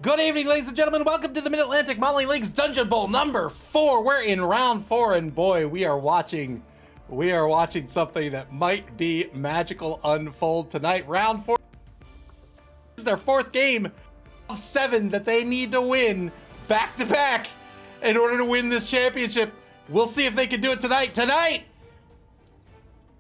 Good evening, ladies and gentlemen. Welcome to the Mid-Atlantic Modeling League's Dungeon Bowl number 4. We're in round 4, and boy, we are watching something that might be magical unfold tonight. Round 4 is their 4th game of 7 that they need to win back to back in order to win this championship. We'll see if they can do it tonight. Tonight,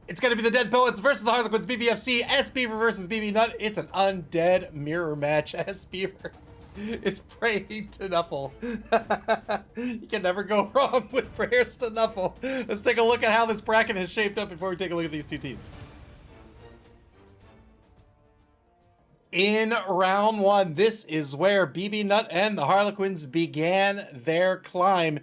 it's going to be the Dead Poets versus the Harlequins, B.B.F.C, S Beaver versus BB Nut. It's an undead mirror match. S Beaver is praying to Nuffle. You can never go wrong with prayers to Nuffle. Let's take a look at how this bracket has shaped up before we take a look at these two teams. In round 1, this is where BB Nut and the Harlequins began their climb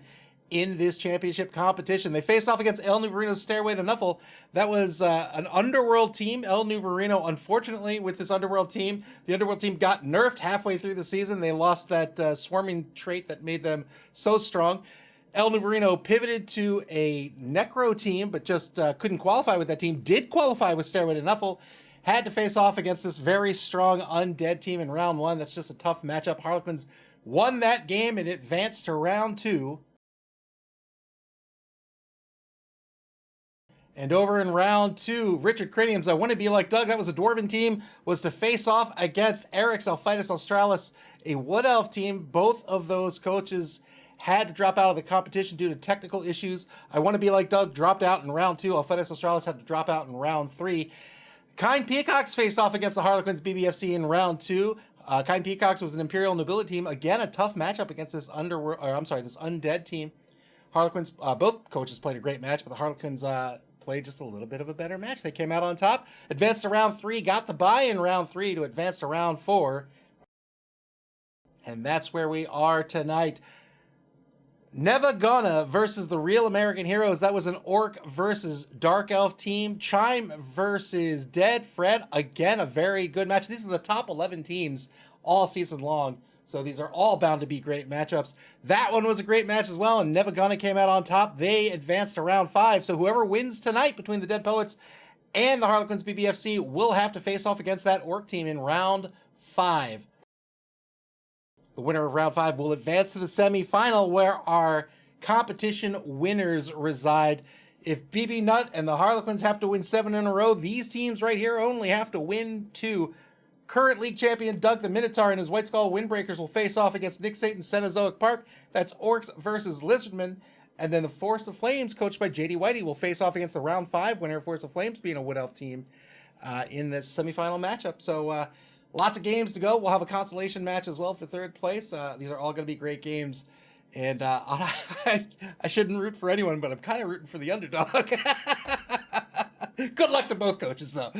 in this championship competition. They faced off against El Nubarino's Stairway to Nuffle. That was an Underworld team. El Nubarino, unfortunately, with this Underworld team, the Underworld team got nerfed halfway through the season. They lost that swarming trait that made them so strong. El Nubarino pivoted to a Necro team, but just couldn't qualify with that team. Did qualify with Stairway to Nuffle. Had to face off against this very strong Undead team in round 1. That's just a tough matchup. Harlequins won that game and advanced to round 2. And over in round 2, Richard Cranium's I Want to Be Like Doug, that was a Dwarven team, was to face off against Eric's Alphitis Australis, a Wood Elf team. Both of those coaches had to drop out of the competition due to technical issues. I Want to Be Like Doug dropped out in round 2. Alphitis Australis had to drop out in round 3. Kind Peacocks faced off against the Harlequins B.B.F.C in round 2. Kind Peacocks was an Imperial Nobility team. Again, a tough matchup against this this Undead team. Harlequins, both coaches played a great match, but the Harlequins played just a little bit of a better match. They came out on top, advanced to round 3, got the bye in round 3 to advance to round 4. And that's where we are tonight. Never Gonna versus the Real American Heroes. That was an Orc versus Dark Elf team. Chime versus Dead Fred. Again, a very good match. These are the top 11 teams all season long. So these are all bound to be great matchups. That one was a great match as well, and Never Gonna came out on top. They advanced to round 5. So whoever wins tonight between the Dead Poets and the Harlequins BBFC will have to face off against that Orc team in round 5. The winner of round 5 will advance to the semifinal, where our competition winners reside. If BB Nut and the Harlequins have to win 7 in a row, these teams right here only have to win 2. Current league champion Doug the Minotaur and his White Skull Windbreakers will face off against Nick Satan's Cenozoic Park. That's Orcs versus Lizardmen. And then the Force of Flames, coached by JD Whitey, will face off against the round 5 winner, Force of Flames, being a Wood Elf team in this semifinal matchup. So lots of games to go. We'll have a consolation match as well for 3rd place. These are all going to be great games. And I shouldn't root for anyone, but I'm kind of rooting for the underdog. Good luck to both coaches, though.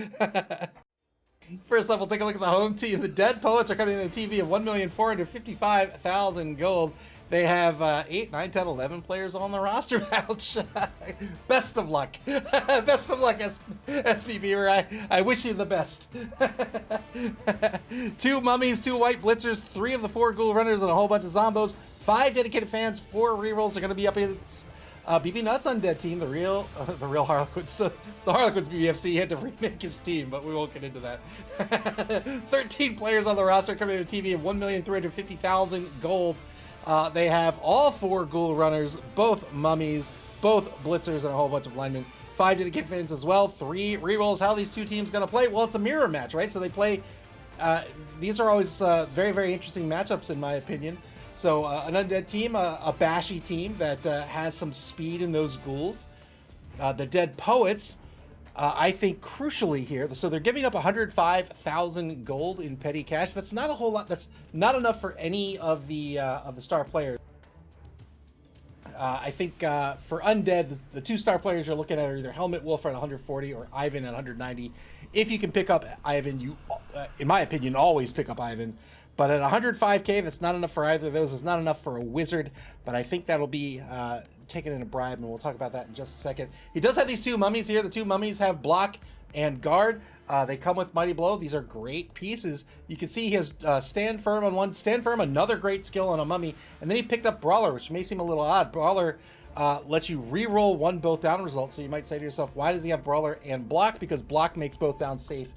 First up, we'll take a look at the home team. The Dead Poets are coming in a TV of 1,455,000 gold. They have 8, 9, 10, 11 players on the roster. Ouch. Best of luck. Best of luck, SB Beaver. I wish you the best. 2 mummies, 2 white blitzers, 3 of the 4 ghoul runners, and a whole bunch of zombos. 5 dedicated fans, 4 rerolls are going to be up against BB Nut's Undead team, the real Harlequins. The Harlequins BBFC had to remake his team, but we won't get into that. 13 players on the roster coming in a TV of 1,350,000 gold. They have all 4 ghoul runners, both mummies, both blitzers, and a whole bunch of linemen. 5 dedicated fans as well. 3 rerolls. How are these two teams going to play? Well, it's a mirror match, right? So they play. These are always very, very interesting matchups, in my opinion. So an Undead team, a bashy team that has some speed in those ghouls. The Dead Poets, I think crucially here, so they're giving up 105,000 gold in petty cash. That's not a whole lot. That's not enough for any of the star players. I think for Undead, the 2 star players you're looking at are either Helmet Wolf at 140 or Ivan at 190. If you can pick up Ivan, you, in my opinion, always pick up Ivan. But at 105k, that's not enough for either of those. It's not enough for a wizard, but I think that'll be taken in a bribe, and we'll talk about that in just a second. He does have these 2 mummies here. The 2 mummies have block and guard. They come with Mighty Blow. These are great pieces. You can see he has Stand Firm on one. Stand Firm, another great skill on a mummy. And then he picked up Brawler, which may seem a little odd. Brawler lets you re-roll 1 both down result. So you might say to yourself, why does he have Brawler and block? Because block makes both down safe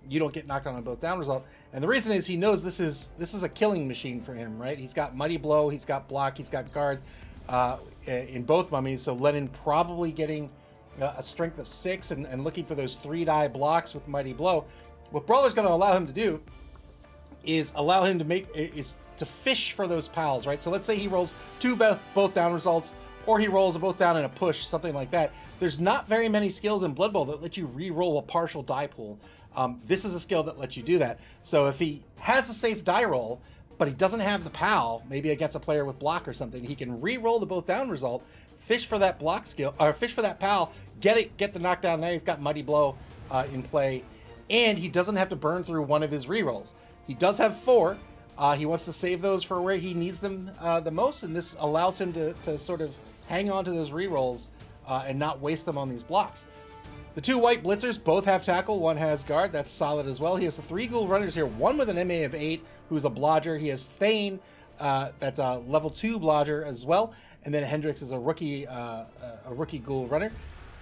you don't get knocked on both down result. And the reason is he knows this is a killing machine for him, right? He's got Mighty Blow, he's got block, he's got guard in both mummies. So Lennon probably getting a strength of 6 and looking for those 3-die blocks with Mighty Blow. What Brawler's going to allow him to do is allow him to fish for those pals, right? So let's say he rolls 2 both down results, or he rolls a both down and a push, something like that. There's not very many skills in Blood Bowl that let you re-roll a partial die pool. This is a skill that lets you do that. So if he has a safe die roll, but he doesn't have the pal, maybe against a player with block or something, he can re-roll the both down result, fish for that block skill, or fish for that pal, get the knockdown. Now he's got Mighty Blow in play, and he doesn't have to burn through one of his re-rolls. He does have 4. He wants to save those for where he needs them the most, and this allows him to sort of hang on to those re-rolls and not waste them on these blocks. The 2 white blitzers both have tackle, one has guard. That's solid as well. He has the 3 ghoul runners here, one with an MA of 8, who's a blodger. He has Thane, that's a level 2 blodger as well, and then Hendrix is a rookie ghoul runner.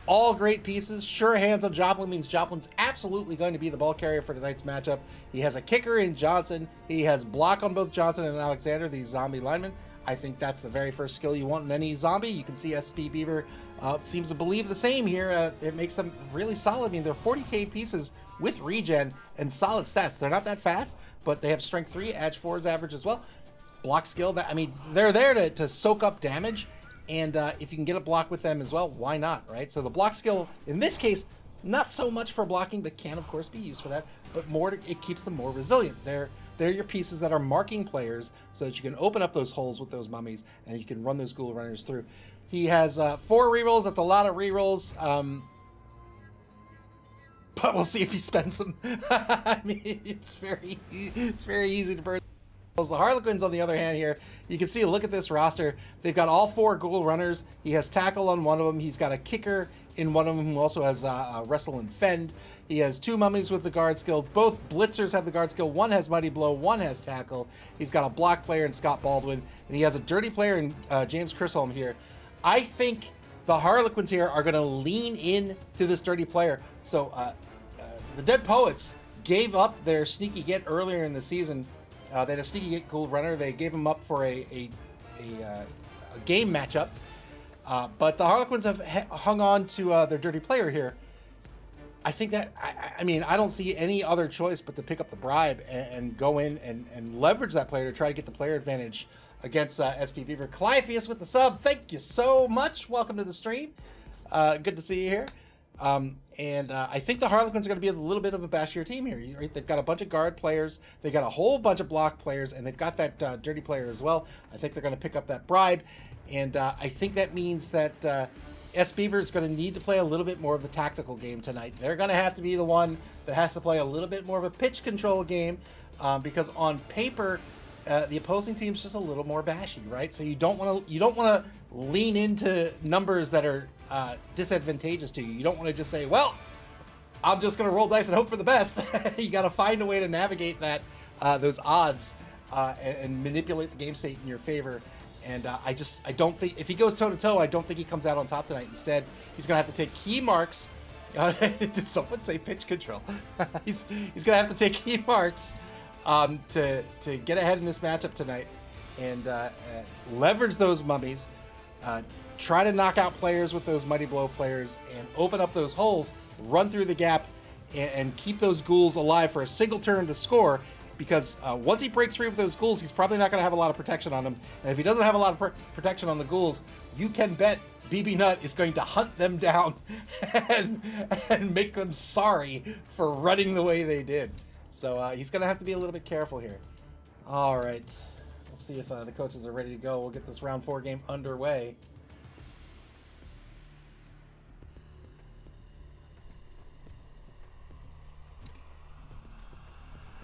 All great pieces. Sure hands on Joplin means Joplin's absolutely going to be the ball carrier for tonight's matchup. He has a kicker in Johnson. He has block on both Johnson and Alexander, these zombie linemen. I think that's the very first skill you want in any zombie. You can see SB Beaver seems to believe the same here. It makes them really solid. I mean, they're 40k pieces with regen and solid stats. They're not that fast, but they have strength 3, edge 4's average as well. Block skill, they're there to soak up damage. And if you can get a block with them as well, why not, right? So the block skill, in this case, not so much for blocking, but can, of course, be used for that. But it keeps them more resilient. They're your pieces that are marking players so that you can open up those holes with those mummies and you can run those ghoul runners through. He has 4 rerolls. That's a lot of rerolls. But we'll see if he spends them. I mean, it's very easy to burn. The Harlequins, on the other hand, here, you can see, look at this roster. They've got all 4 ghoul runners. He has tackle on one of them. He's got a kicker in one of them who also has wrestle and fend. He has 2 mummies with the guard skill. Both blitzers have the guard skill. One has Mighty Blow, one has tackle. He's got a block player in Scott Baldwin, and he has a dirty player in James Chisholm here. I think the Harlequins here are going to lean in to this dirty player. So the Dead Poets gave up their sneaky get earlier in the season. They had a sneaky get ghoul runner. They gave him up for a game matchup. But the Harlequins have hung on to their dirty player here. I think that, I mean, I don't see any other choice but to pick up the bribe and go in and leverage that player to try to get the player advantage against SP Beaver. Clypheus with the sub. Thank you so much. Welcome to the stream. Good to see you here. And I think the Harlequins are going to be a little bit of a bashier team here. Right? They've got a bunch of guard players, they've got a whole bunch of block players, and they've got that dirty player as well. I think they're going to pick up that bribe, and I think that means that S Beaver is going to need to play a little bit more of the tactical game tonight. They're going to have to be the one that has to play a little bit more of a pitch control game, because on paper, the opposing team's just a little more bashy, right? So you don't want to lean into numbers that are disadvantageous to you. You don't want to just say, well, I'm just going to roll dice and hope for the best. You got to find a way to navigate those odds and manipulate the game state in your favor. And I don't think, if he goes toe-to-toe, I don't think he comes out on top tonight. Instead, he's going to have to take key marks. Did someone say pitch control? He's going to have to take key marks to get ahead in this matchup tonight and leverage those mummies, try to knock out players with those Mighty Blow players, and open up those holes, run through the gap, and keep those ghouls alive for a single turn to score. Because once he breaks free with those ghouls, he's probably not going to have a lot of protection on them. And if he doesn't have a lot of protection on the ghouls, you can bet BB Nut is going to hunt them down and make them sorry for running the way they did. So he's going to have to be a little bit careful here. All right. We'll see if the coaches are ready to go. We'll get this round 4 game underway.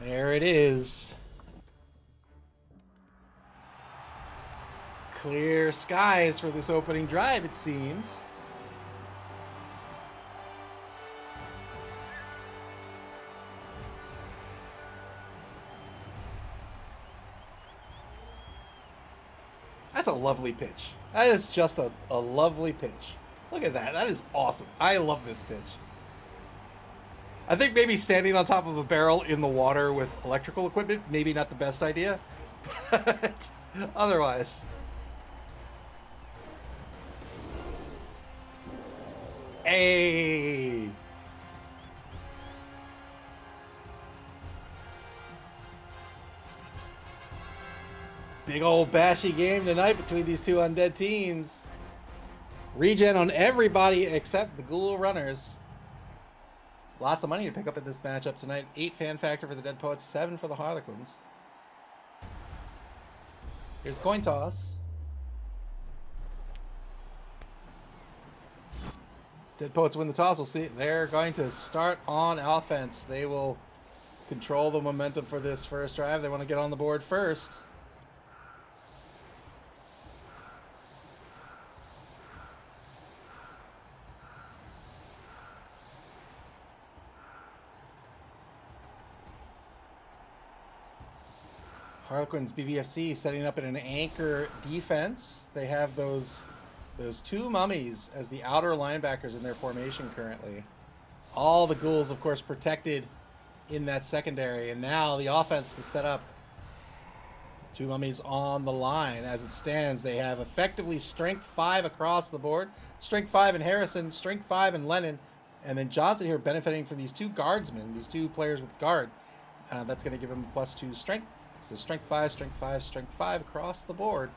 There it is. Clear skies for this opening drive, it seems. That's a lovely pitch. That is just a lovely pitch. Look at that. That is awesome. I love this pitch. I think maybe standing on top of a barrel in the water with electrical equipment, maybe not the best idea. But otherwise. Hey! Big old bashy game tonight between these two undead teams. Regen on everybody except the Ghoul Runners. Lots of money to pick up in this matchup tonight. 8 fan factor for the Dead Poets, 7 for the Harlequins. Here's coin toss. Dead Poets win the toss. We'll see. They're going to start on offense. They will control the momentum for this first drive. They want to get on the board first. Harlequins B.B.F.C setting up in an anchor defense. They have those two mummies as the outer linebackers in their formation currently. All the ghouls, of course, protected in that secondary. And now the offense to set up. Two mummies on the line. As it stands, they have effectively strength 5 across the board. Strength 5 in Harrison, strength 5 in Lennon. And then Johnson here benefiting from these two guardsmen, these two players with guard. That's going to give him +2 strength. So strength 5, strength 5, strength 5 across the board.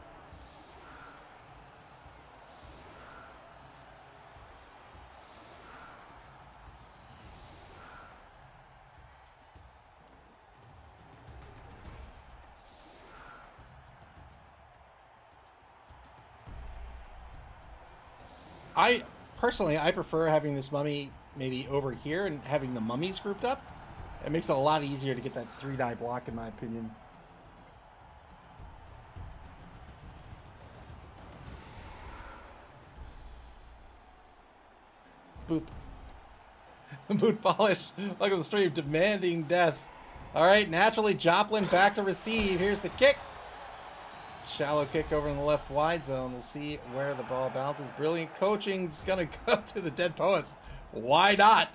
I prefer having this mummy maybe over here and having the mummies grouped up. It makes it a lot easier to get that 3-die block, in my opinion. Boop. Boot polish. Look at the stream. Demanding death. All right. Naturally, Joplin back to receive. Here's the kick. Shallow kick over in the left wide zone. We'll see where the ball bounces. Brilliant coaching is going to go to the Dead Poets. Why not?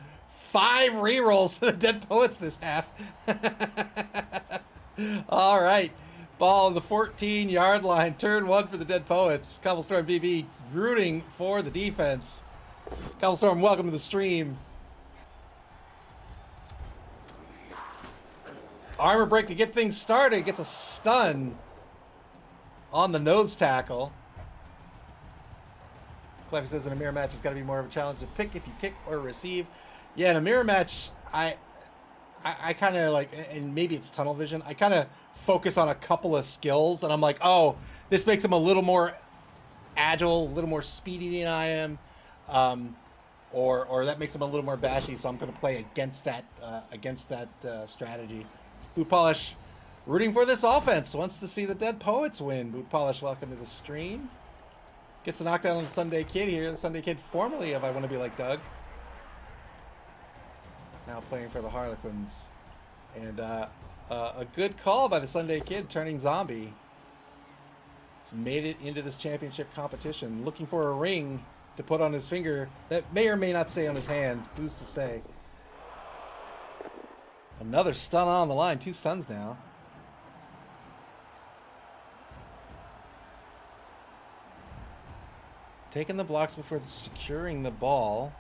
5 rerolls to the Dead Poets this half. All right. Ball on the 14-yard line. Turn 1 for the Dead Poets. Cobblestorm BB rooting for the defense. Cobblestorm, welcome to the stream. Armor break to get things started. Gets a stun on the nose tackle. Cleffy says in a mirror match, it's got to be more of a challenge to pick if you kick or receive. Yeah, in a mirror match, I kind of like, and maybe it's tunnel vision, I kind of focus on a couple of skills, and I'm like, oh, this makes him a little more agile, a little more speedy than I am. Or that makes him a little more bashy, so I'm going to play against that strategy. Boot Polish rooting for this offense. Wants to see the Dead Poets win. Boot Polish, welcome to the stream. Gets the knockdown on the Sunday Kid here. The Sunday Kid, formerly of I Want to Be Like Doug. Now playing for the Harlequins. And a good call by the Sunday Kid, turning zombie. He's made it into this championship competition. Looking for a ring to put on his finger that may or may not stay on his hand. Who's to say? Another stun on the line. 2 stuns now. Taking the blocks before securing the ball.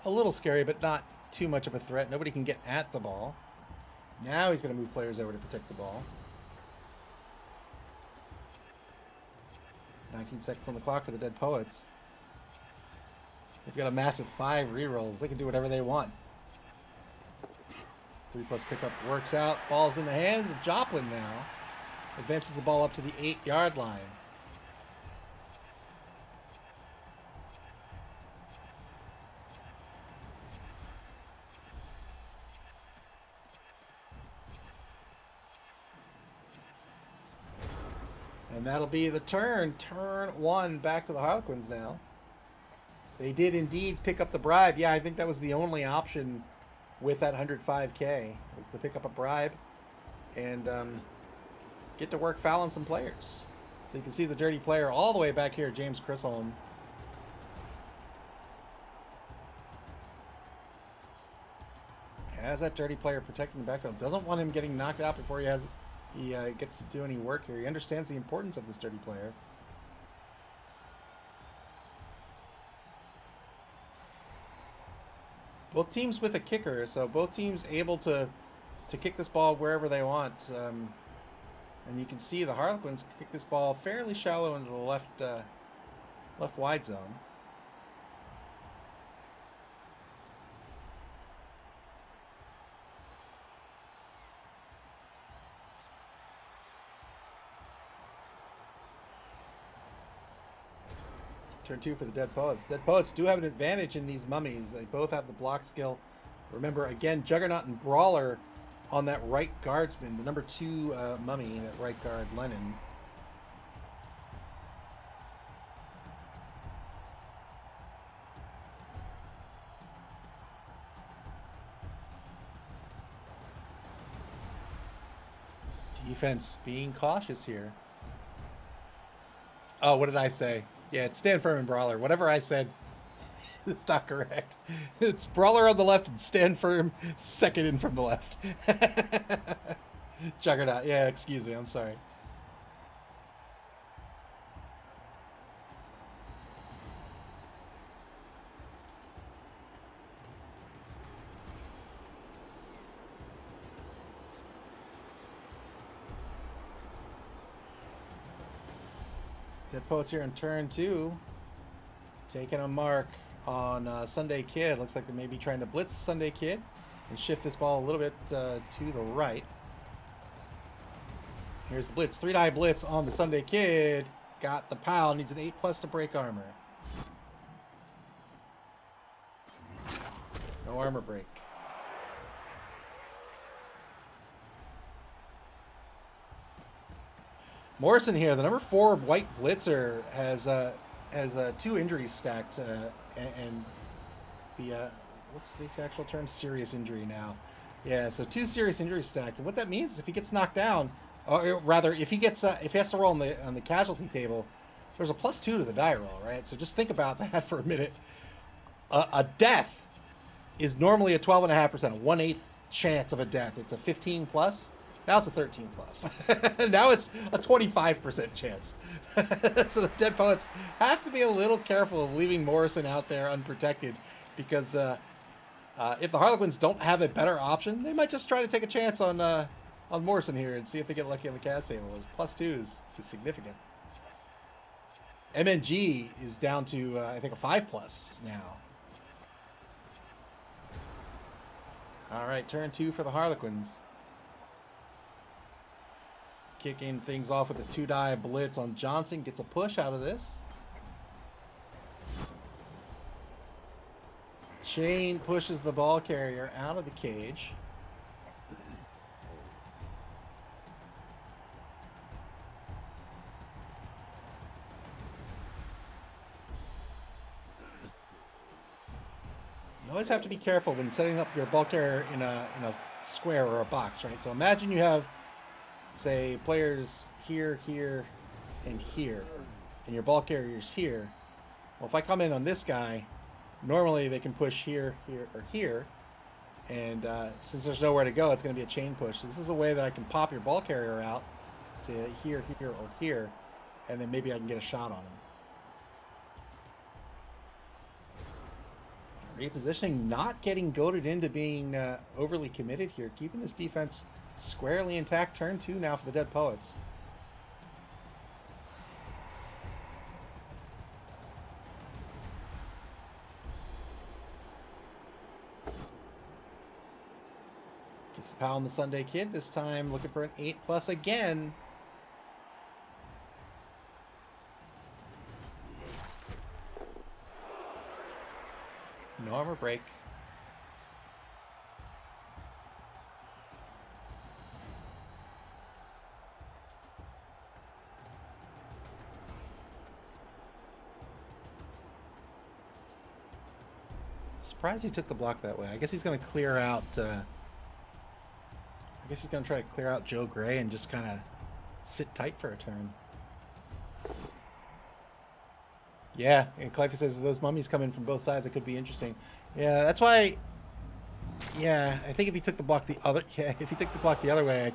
A little scary, but not too much of a threat. Nobody can get at the ball. Now he's going to move players over to protect the ball. 19 seconds on the clock for the Dead Poets. They've got a massive 5 rerolls. They can do whatever they want. 3+ pickup works out. Ball's in the hands of Joplin now. Advances the ball up to the 8-yard line. And that'll be the turn. Turn 1 back to the Harlequins now. They did indeed pick up the bribe. Yeah, I think that was the only option with that 105K, was to pick up a bribe and get to work fouling some players. So you can see the dirty player all the way back here, James Chisholm. Has that dirty player protecting the backfield. Doesn't want him getting knocked out before he gets to do any work here. He understands the importance of this dirty player. Both teams with a kicker, so both teams able to kick this ball wherever they want. And you can see the Harlequins kick this ball fairly shallow into the left wide zone. Turn 2 for the Dead Poets. Dead Poets do have an advantage in these mummies. They both have the block skill. Remember, again, Juggernaut and Brawler on that right guardsman, the number 2 mummy, that right guard, Lennon. Defense being cautious here. Oh, what did I say? Yeah, it's Stand Firm and Brawler. Whatever I said, it's not correct. It's Brawler on the left and Stand Firm second in from the left. Juggernaut. Yeah, excuse me. I'm sorry. Dead Poets here in turn 2. Taking a mark on Sunday Kid. Looks like they may be trying to blitz Sunday Kid and shift this ball a little bit to the right. Here's the blitz. 3-die blitz on the Sunday Kid. Got the pound. Needs an 8+ to break armor. No armor break. Morrison here, the number 4 white blitzer, has 2 injuries stacked, and the what's the actual term? Serious injury now. Yeah, so 2 serious injuries stacked. And what that means is if he gets knocked down, or rather, if he has to roll on the casualty table, there's a +2 to the die roll, right? So just think about that for a minute. A death is normally a 12.5%, a 1/8 chance of a death. It's a 15+. Now it's a 13+. Now it's a 25% chance. So the Dead Poets have to be a little careful of leaving Morrison out there unprotected, because if the Harlequins don't have a better option, they might just try to take a chance on Morrison here and see if they get lucky on the cast table. +2 is significant. MNG is down to, I think, a 5+ now. All right, turn 2 for the Harlequins. Kicking things off with a 2-die blitz on Johnson. Gets a push out of this. Chain pushes the ball carrier out of the cage. You always have to be careful when setting up your ball carrier in a square or a box, right? So imagine you have, say, players here, here, and here, and your ball carrier's here. Well, if I come in on this guy, normally they can push here, here, or here, and since there's nowhere to go, it's going to be a chain push. This is a way that I can pop your ball carrier out to here, here, or here, and then maybe I can get a shot on him. Repositioning, not getting goaded into being overly committed here, keeping this defense squarely intact. Turn 2 now for the Dead Poets. Gets the pound on the Sunday Kid, this time looking for an 8+ again. No armor break. Surprised he took the block that way. I guess he's going to clear out. I guess he's going to try to clear out Joe Gray and just kind of sit tight for a turn. Yeah, and Clyphy says those mummies come in from both sides. It could be interesting. Yeah, that's why Yeah, I think if he took the block the other, yeah, if he took the block the other way,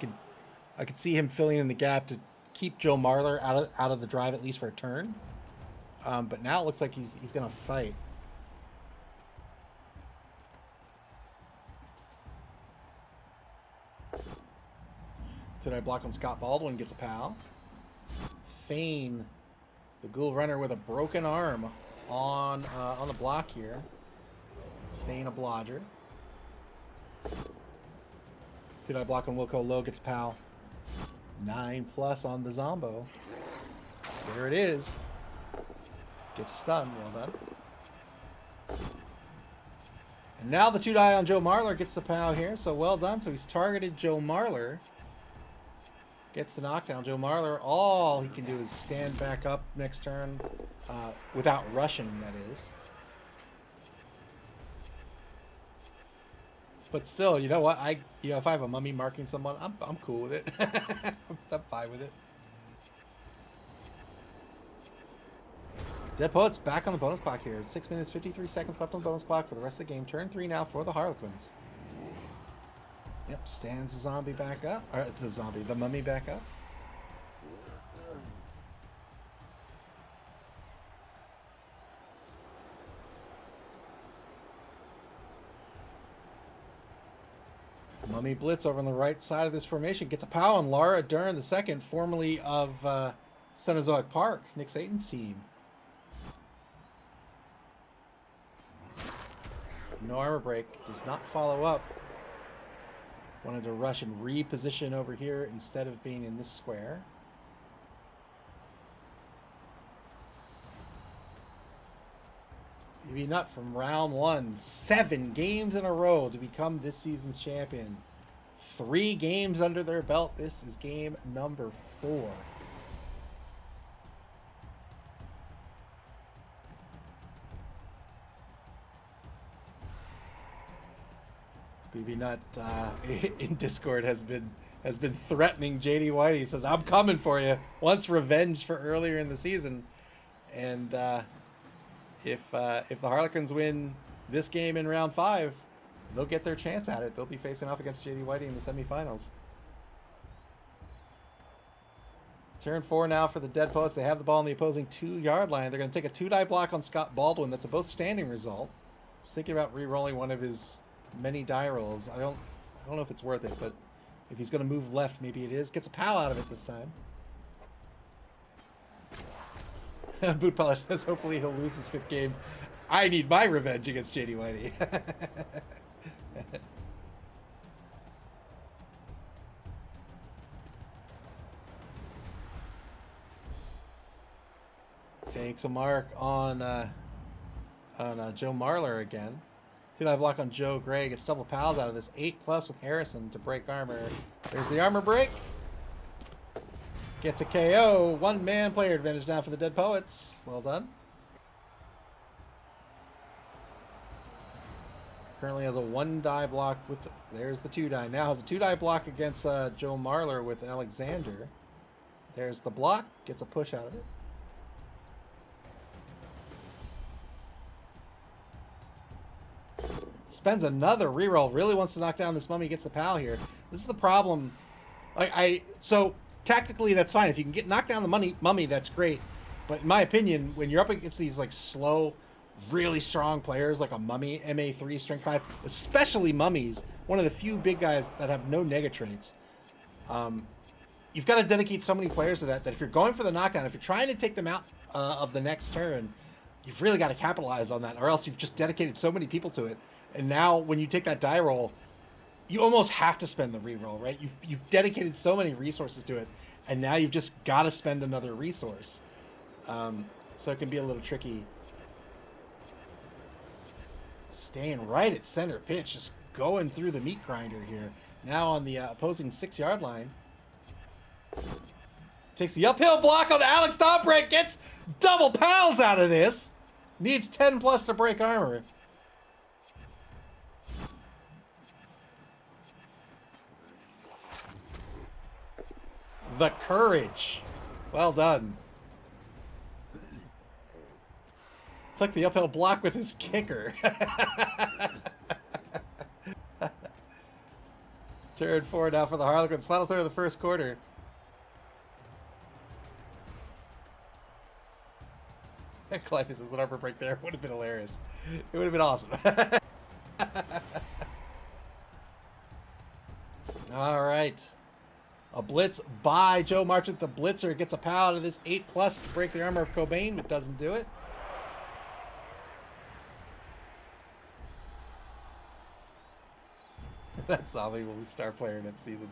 I could see him filling in the gap to keep Joe Marler out of the drive at least for a turn. But now it looks like he's gonna fight. Did I block on Scott Baldwin? Gets a pal. Feign, the ghoul runner with a broken arm on the block here. Feign a blodger. Did I block on Wilco? Low gets a pal. 9+ on the Zombo. There it is. Gets a stun. Well done. And now the 2-die on Joe Marler gets the pal here. So well done. So he's targeted Joe Marler. Gets the knockdown. Joe Marler, all he can do is stand back up next turn without rushing, that is. But still, you know what? If I have a mummy marking someone, I'm cool with it. I'm fine with it. Dead Poet's back on the bonus clock here. 6 minutes, 53 seconds left on the bonus clock for the rest of the game. Turn 3 now for the Harlequins. Yep, stands the zombie back up. Or the mummy back up. Mummy Blitz over on the right side of this formation. Gets a pow on Lara Dern II, formerly of Cenozoic Park, Nick Satan's team. No armor break. Does not follow up. Wanted to rush and reposition over here instead of being in this square. B.B. Nut from round 1. 7 games in a row to become this season's champion. 3 games under their belt. This is game number 4. B.B. Nut in Discord has been threatening JD Whitey. He says, "I'm coming for you." Wants revenge for earlier in the season, and if the Harlequins win this game in round 5, they'll get their chance at it. They'll be facing off against JD Whitey in the semifinals. Turn 4 now for the Dead Poets. They have the ball on the opposing 2-yard line. They're going to take a 2-die block on Scott Baldwin. That's a both standing result. Just thinking about re-rolling one of his many die rolls. I don't know if it's worth it, but if he's going to move left, maybe it is. Gets a pow out of it this time. Boot Polish says hopefully he'll lose his 5th game. I need my revenge against JD Whitey. Takes a mark on Joe Marler again. 2-die block on Joe Gray. Gets double pals out of this. 8+ with Harrison to break armor. There's the armor break. Gets a KO. 1-man player advantage now for the Dead Poets. Well done. Currently has a 1-die block with... There's the 2-die. Now has a 2-die block against Joe Marler with Alexander. There's the block. Gets a push out of it. Spends another reroll. Really wants to knock down this mummy. Gets the pal here. This is the problem. So tactically that's fine. If you can get knocked down the mummy, that's great. But in my opinion, when you're up against these like slow, really strong players like a mummy, MA3, strength 5, especially mummies, one of the few big guys that have no nega traits. You've got to dedicate so many players to that if you're going for the knockdown, if you're trying to take them out of the next turn, you've really got to capitalize on that, or else you've just dedicated so many people to it. And now when you take that die roll, you almost have to spend the reroll, right? You've dedicated so many resources to it, and now you've just got to spend another resource. So it can be a little tricky. Staying right at center pitch, just going through the meat grinder here. Now on the opposing 6-yard line. Takes the uphill block on Alex Dombrek, gets double pals out of this. Needs 10+ to break armor. The courage. Well done. Took the uphill block with his kicker. Turn 4 now for the Harlequins. Final third of the first quarter. Clive says an arbor break there would have been hilarious. It would have been awesome. All right. A blitz by Joe Marchant. The blitzer gets a pow out of this 8+ to break the armor of Cobain, but doesn't do it. That zombie will be star player next season.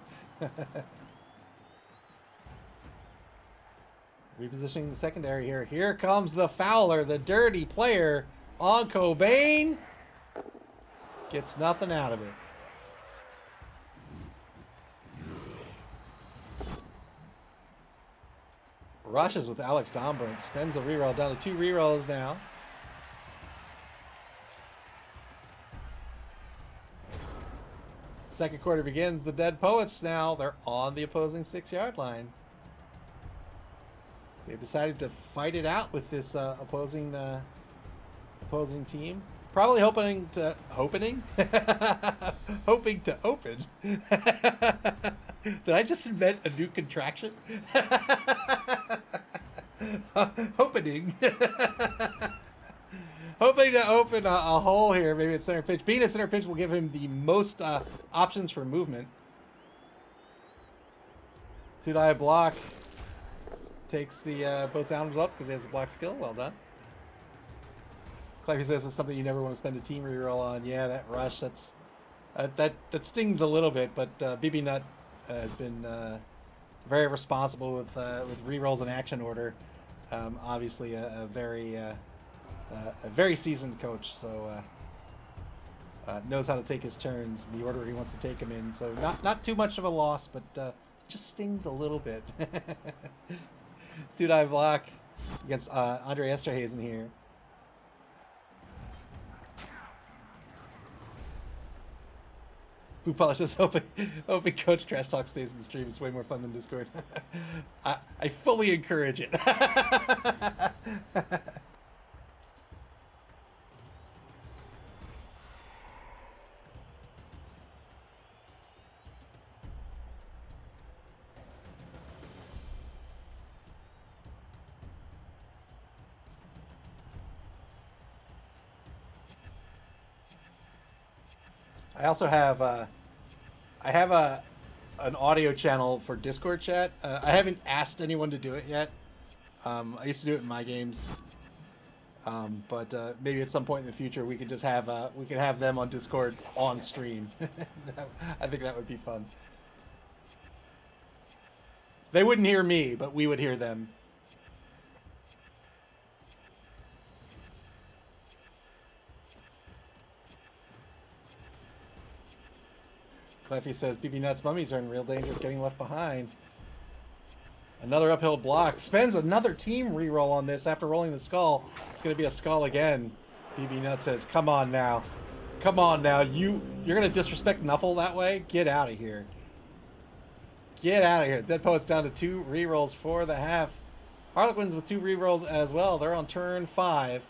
Repositioning the secondary here. Here comes the fouler, the dirty player on Cobain. Gets nothing out of it. Rushes with Alex Dombrant. Spends the reroll down to 2 rerolls now. Second quarter begins. The Dead Poets now. They're on the opposing 6-yard line. They've decided to fight it out with this opposing team. Probably hoping to open. Did I just invent a new contraction? Hoping to open a hole here, maybe at center pitch. Being a center pitch will give him the most options for movement. Two-die block takes the both downers up because he has the block skill. Well done. Clive says it's something you never want to spend a team reroll on. Yeah, that rush, that stings a little bit, but B.B. Nut has been very responsible with rerolls in action order. Obviously, a very seasoned coach, so knows how to take his turns in the order he wants to take them in. So not too much of a loss, but just stings a little bit. Two-die block against Andre Esterhazen here. Boot Polish is hoping Coach Trash Talk stays in the stream. It's way more fun than Discord. I fully encourage it. I also have an audio channel for Discord chat. I haven't asked anyone to do it yet. I used to do it in my games, but maybe at some point in the future we could just have them on Discord on stream. I think that would be fun. They wouldn't hear me, but we would hear them. Cleffy says, BB Nuts mummies are in real danger of getting left behind. Another uphill block. Spends another team reroll on this after rolling the skull. It's going to be a skull again. BB Nuts says, come on now. Come on now. You're going to disrespect Nuffle that way? Get out of here. Get out of here. Dead Poet's down to 2 rerolls for the half. Harlequins with 2 rerolls as well. They're on turn 5.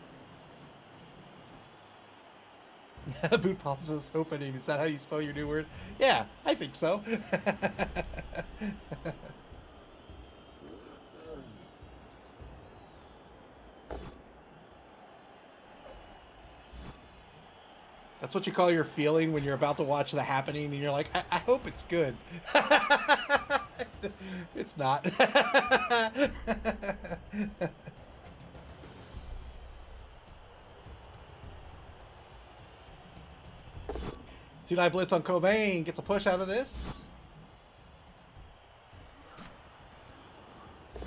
Boot Pops is opening. Is that how you spell your new word? Yeah, I think so. That's what you call your feeling when you're about to watch the happening and you're like, I hope it's good. It's not. Two-die blitz on Cobain. Gets a push out of this.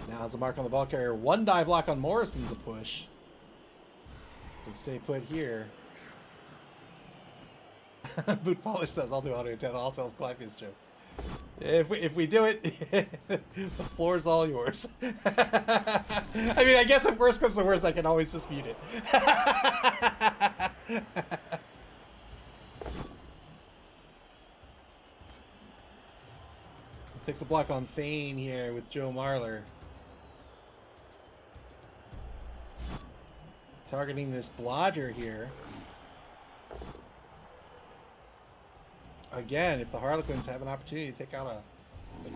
Now has a mark on the ball carrier. 1-die block on Morrison's a push. So stay put here. Boot Polish says, I'll do audio 10. I'll tell Clifey's jokes. If we do it, the floor's all yours. I mean, I guess if worst comes to worst, I can always dispute it. Takes a block on Thane here with Joe Marler. Targeting this blodger here. again, if the Harlequins have an opportunity to take out a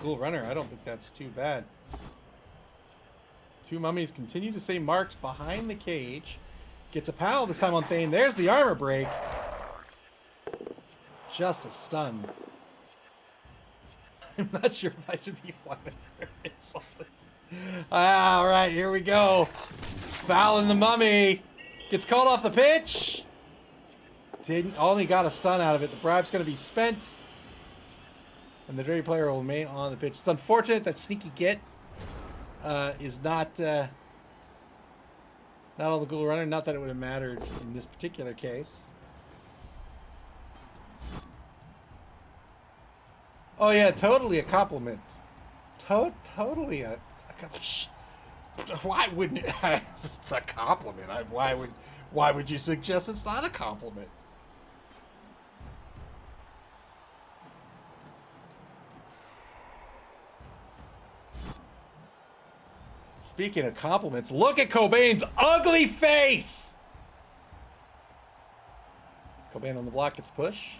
ghoul runner, I don't think that's too bad. Two mummies continue to stay marked behind the cage. Gets a pal this time on Thane. There's the armor break. Just a stun. I'm not sure if I should be flattered or insulted. All right, here we go. Fouling the mummy. Gets called off the pitch. Only got a stun out of it. The bribe's going to be spent. And the dirty player will remain on the pitch. It's unfortunate that Sneaky Git is not on the ghoul runner. Not that it would have mattered in this particular case. Oh yeah, totally a compliment. Totally a why wouldn't it? It's a compliment. Why would you suggest it's not a compliment? Speaking of compliments, look at Cobain's ugly face! Cobain on the block gets push.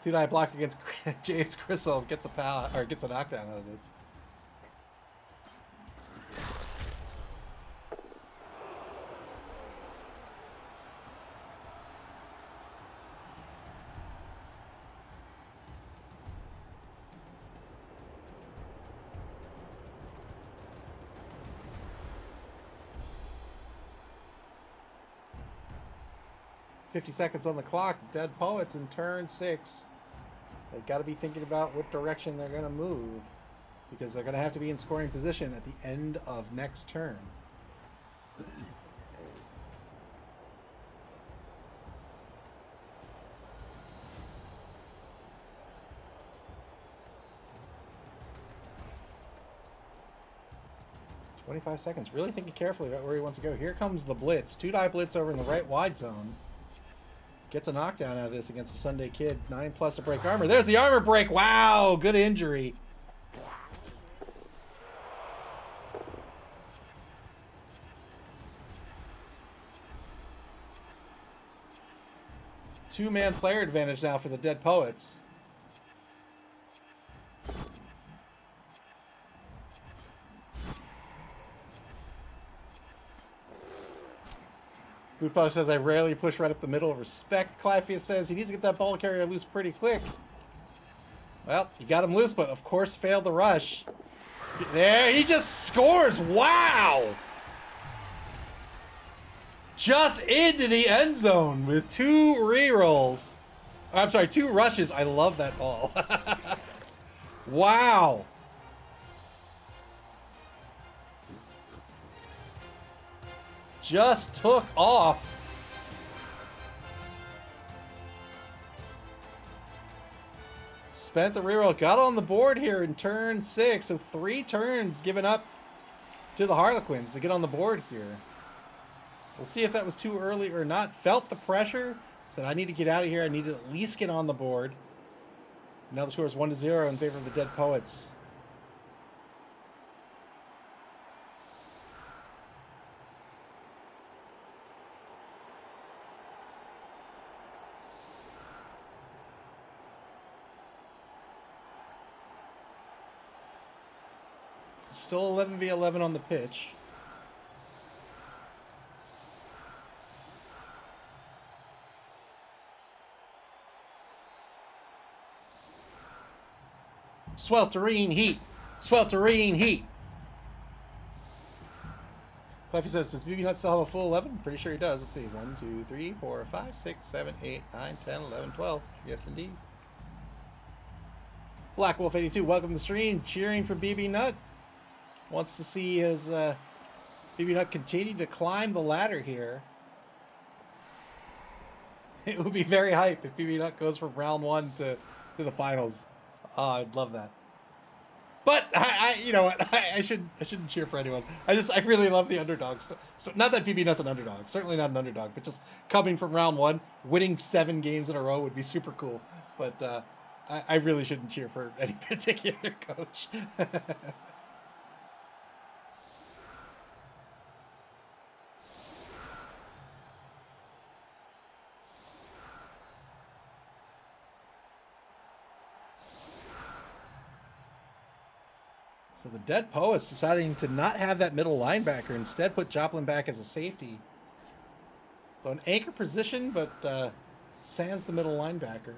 Two-die block against James Crystal, gets a power or gets a knockdown out of this. $50 seconds on the clock. Dead Poets in turn 6. They got to be thinking about what direction they're going to move, because they're going to have to be in scoring position at the end of next turn. $25 seconds. Really thinking carefully about where he wants to go. Here comes the blitz. Two-die blitz over in the right wide zone. Gets a knockdown out of this against the Sunday Kid. 9+ to break armor. There's the armor break. Wow, good injury. Two-man player advantage now for the Dead Poets. Bootpod says, I rarely push right up the middle. Respect. Clavius says, he needs to get that ball carrier loose pretty quick. Well, he got him loose, but of course failed the rush. There, he just scores. Wow! Just into the end zone with 2 rerolls. I'm sorry, 2 rushes. I love that ball. Wow. Just took off. Spent the reroll. Got on the board here in turn 6. So 3 turns given up to the Harlequins to get on the board here. We'll see if that was too early or not. Felt the pressure. Said, I need to get out of here. I need to at least get on the board. Now the score is 1-0 in favor of the Dead Poets. Still 11v11 on the pitch. Sweltering heat. Sweltering heat. Cleffy says, does BB Nut still have a full 11? Pretty sure he does. Let's see. 1, 2, 3, 4, 5, 6, 7, 8, 9, 10, 11, 12. Yes, indeed. Black Wolf 82, welcome to the stream. Cheering for BB Nut. Wants to see his BB Nut continue to climb the ladder here. It would be very hype if BB Nut goes from round 1 to the finals. Oh, I'd love that. But you know what? I shouldn't cheer for anyone. I really love the underdogs. Not that BB Nut's an underdog. Certainly not an underdog. But just coming from round 1, winning 7 games in a row would be super cool. But I really shouldn't cheer for any particular coach. So the Dead Poets deciding to not have that middle linebacker, instead put Joplin back as a safety. So an anchor position, but sans the middle linebacker.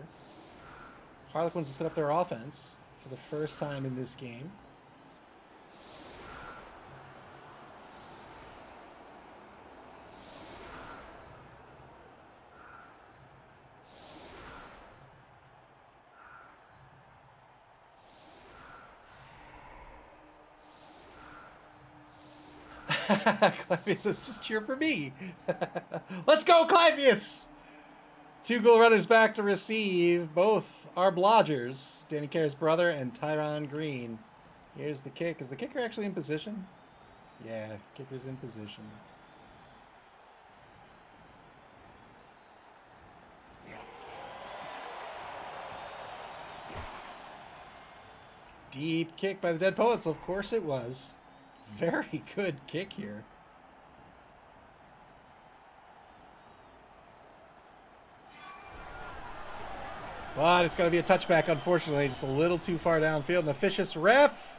Harlequins to set up their offense for the first time in this game. Clavius says, just cheer for me. Let's go, Clavius! 2 goal runners back to receive. Both are Blodgers. Danny Care's brother and Tyron Green. Here's the kick. Is the kicker actually in position? Yeah, kicker's in position. Deep kick by the Dead Poets. Of course it was. Very good kick here. But it's going to be a touchback, unfortunately. Just a little too far downfield. An officious ref.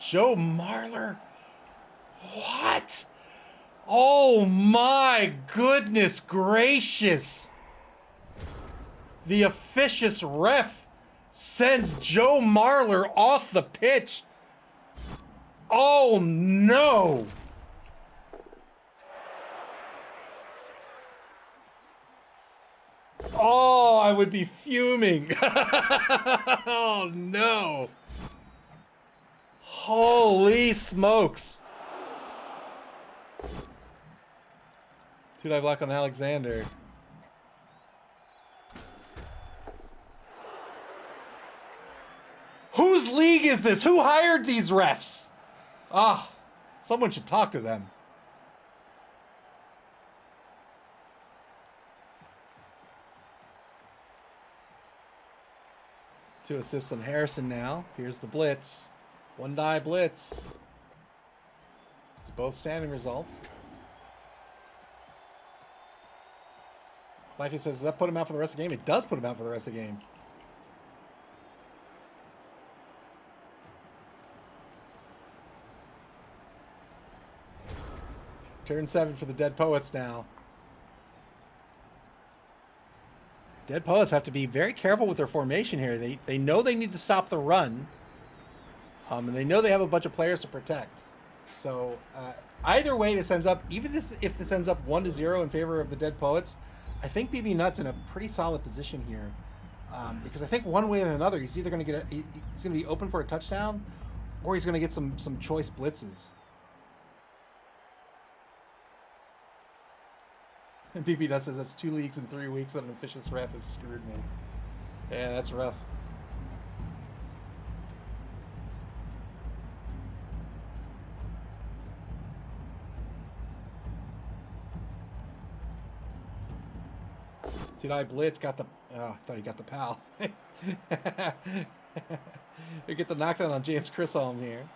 Joe Marler. What? Oh my goodness gracious. The officious ref sends Joe Marler off the pitch. Oh no. Oh, I would be fuming. Oh no. Holy smokes. 2-die block on Alexander. Whose league is this? Who hired these refs? Ah, someone should talk to them. Two assists on Harrison now. Here's the blitz. 1-die blitz. It's a both standing result. Claffy says, does that put him out for the rest of the game? It does put him out for the rest of the game. Turn 7 for the Dead Poets now. Dead Poets have to be very careful with their formation here. They know they need to stop the run. And they know they have a bunch of players to protect. So either way this ends up, even if this ends up 1-0 in favor of the Dead Poets, I think BB Nutt's in a pretty solid position here. Because I think one way or another, he's either going to get he's going to be open for a touchdown, or he's going to get some choice blitzes. And BB Nutt says that's 2 leagues in 3 weeks that an officious ref has screwed me. Yeah, that's rough. Two-die blitz got the... Oh, I thought he got the pal. We get the knockdown on James Chisholm here.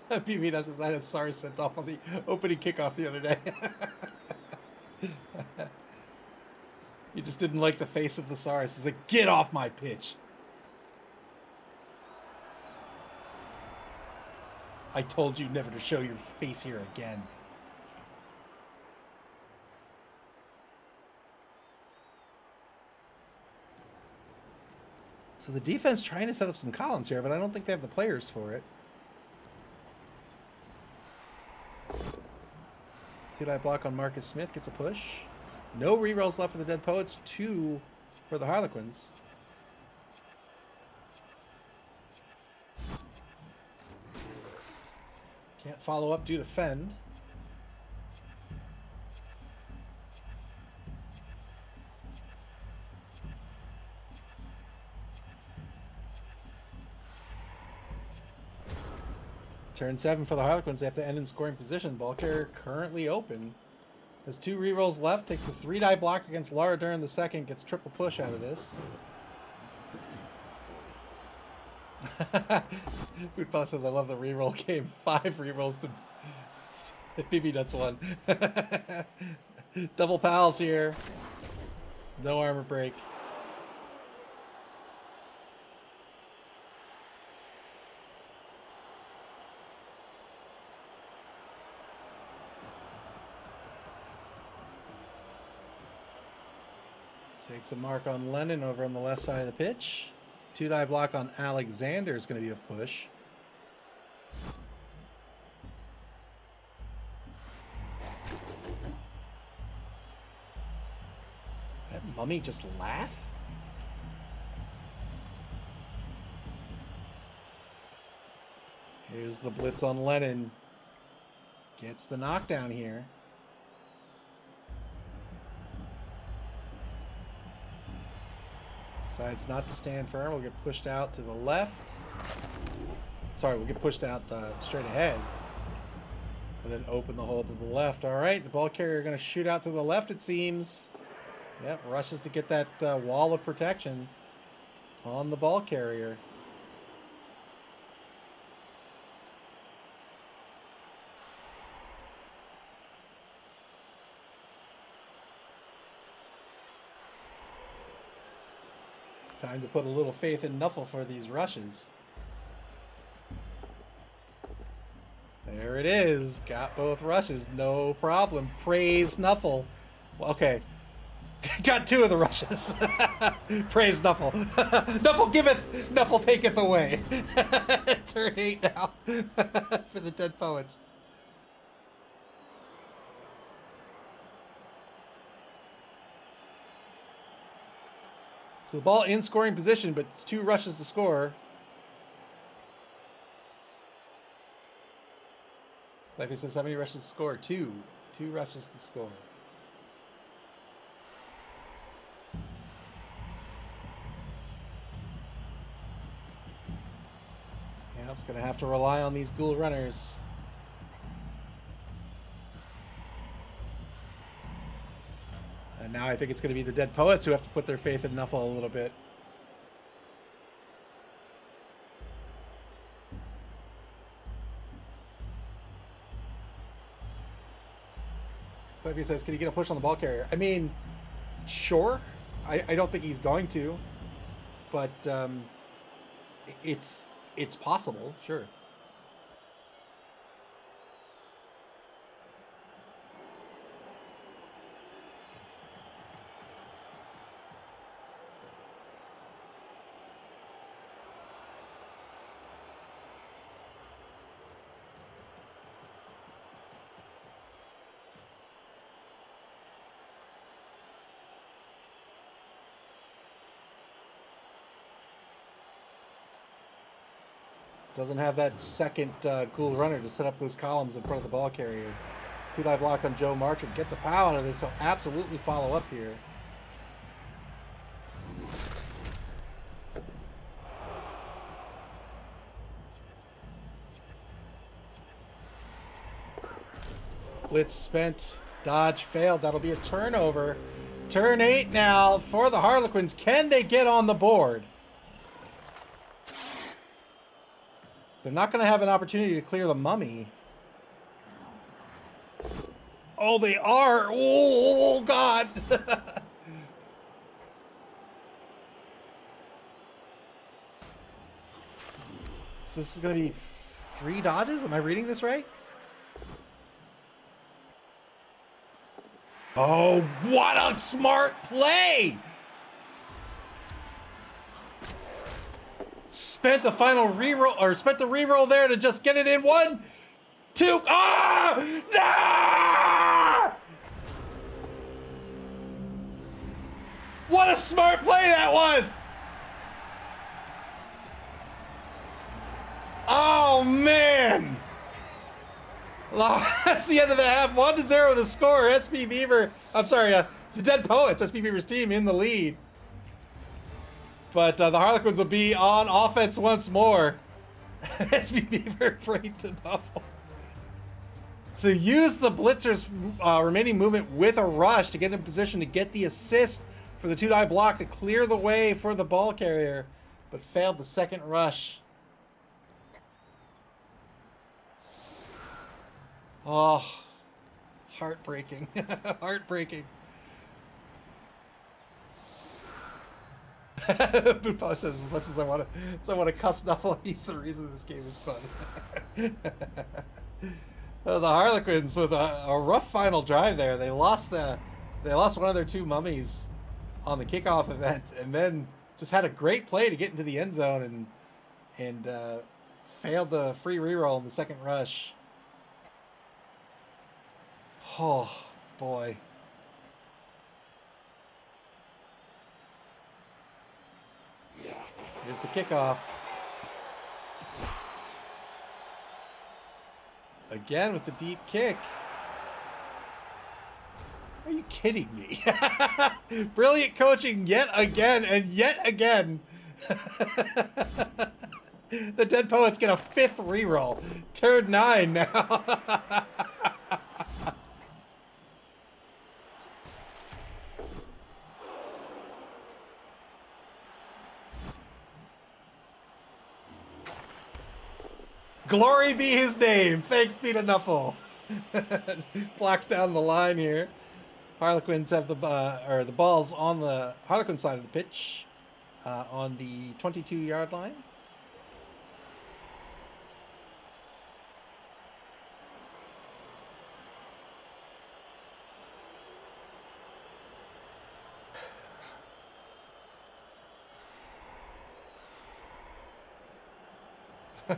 BB Nutt says I had a SARS sent off on the opening kickoff the other day. He just didn't like the face of the SARS. He's like, get off my pitch. I told you never to show your face here again. So the defense trying to set up some columns here, but I don't think they have the players for it. Two-die block on Marcus Smith gets a push. No rerolls left for the Dead Poets. 2 for the Harlequins. Can't follow up due to fend. Turn 7 for the Harlequins. They have to end in scoring position. Ball carrier currently open. Has 2 rerolls left. Takes a 3-die block against Laura Dern the second. Gets triple push out of this. Food Palace says, I love the reroll game. 5 rerolls to BB Nuts 1. Double pals here. No armor break. Takes a mark on Lennon over on the left side of the pitch. 2-die block on Alexander is going to be a push. Did that mummy just laugh? Here's the blitz on Lennon. Gets the knockdown here. Decides not to stand firm. We'll get pushed out to the left. Sorry, we'll get pushed out straight ahead. And then open the hole to the left. All right, the ball carrier going to shoot out to the left, it seems. Yep, rushes to get that wall of protection on the ball carrier. Time to put a little faith in Nuffle for these rushes. There it is. Got both rushes. No problem. Praise Nuffle. Well, okay. Got 2 of the rushes. Praise Nuffle. Nuffle giveth, Nuffle taketh away. Turn 8 now for the Dead Poets. So the ball in scoring position, but it's 2 rushes to score. Like I said, how many rushes to score? 2. 2 rushes to score. Yep, it's going to have to rely on these ghoul runners. And now I think it's going to be the Dead Poets who have to put their faith in Nuffle a little bit. Fluffy says, can he get a push on the ball carrier? I mean, sure. I don't think he's going to. But it's possible, sure. Doesn't have that second ghoul runner to set up those columns in front of the ball carrier. 2-die block on Joe Marchand. Gets a pow out of this. He'll absolutely follow up here. Blitz spent. Dodge failed. That'll be a turnover. Turn 8 now for the Harlequins. Can they get on the board? They're not going to have an opportunity to clear the mummy. Oh, they are. Oh, God. So this is going to be 3 dodges? Am I reading this right? Oh, what a smart play! Spent the final reroll, or spent the reroll there to just get it in. 1, 2. Ah! No! What a smart play that was! Oh man! That's the end of the half. 1-0 the score. SB Beaver. I'm sorry, the Dead Poets, SB Beaver's team in the lead. But the Harlequins will be on offense once more. SB Beaver afraid to Nuffle. So use the Blitzer's remaining movement with a rush to get in position to get the assist for the 2-die block to clear the way for the ball carrier, but failed the second rush. Oh, Heartbreaking. Heartbreaking. Boopah says, as much as I want to cuss Snuffle, he's the reason this game is fun. The Harlequins with a rough final drive there. They lost one of their two mummies on the kickoff event, and then just had a great play to get into the end zone and failed the free reroll in the second rush. Oh boy. Here's the kickoff. Again with the deep kick. Are you kidding me? Brilliant coaching yet again and yet again. The Dead Poets get a 5th reroll. Turn 9 now. Glory be his name. Thanks be to Nuffle. Blocks down the line here. Harlequins have the balls on the Harlequin side of the pitch, on the 22-yard line.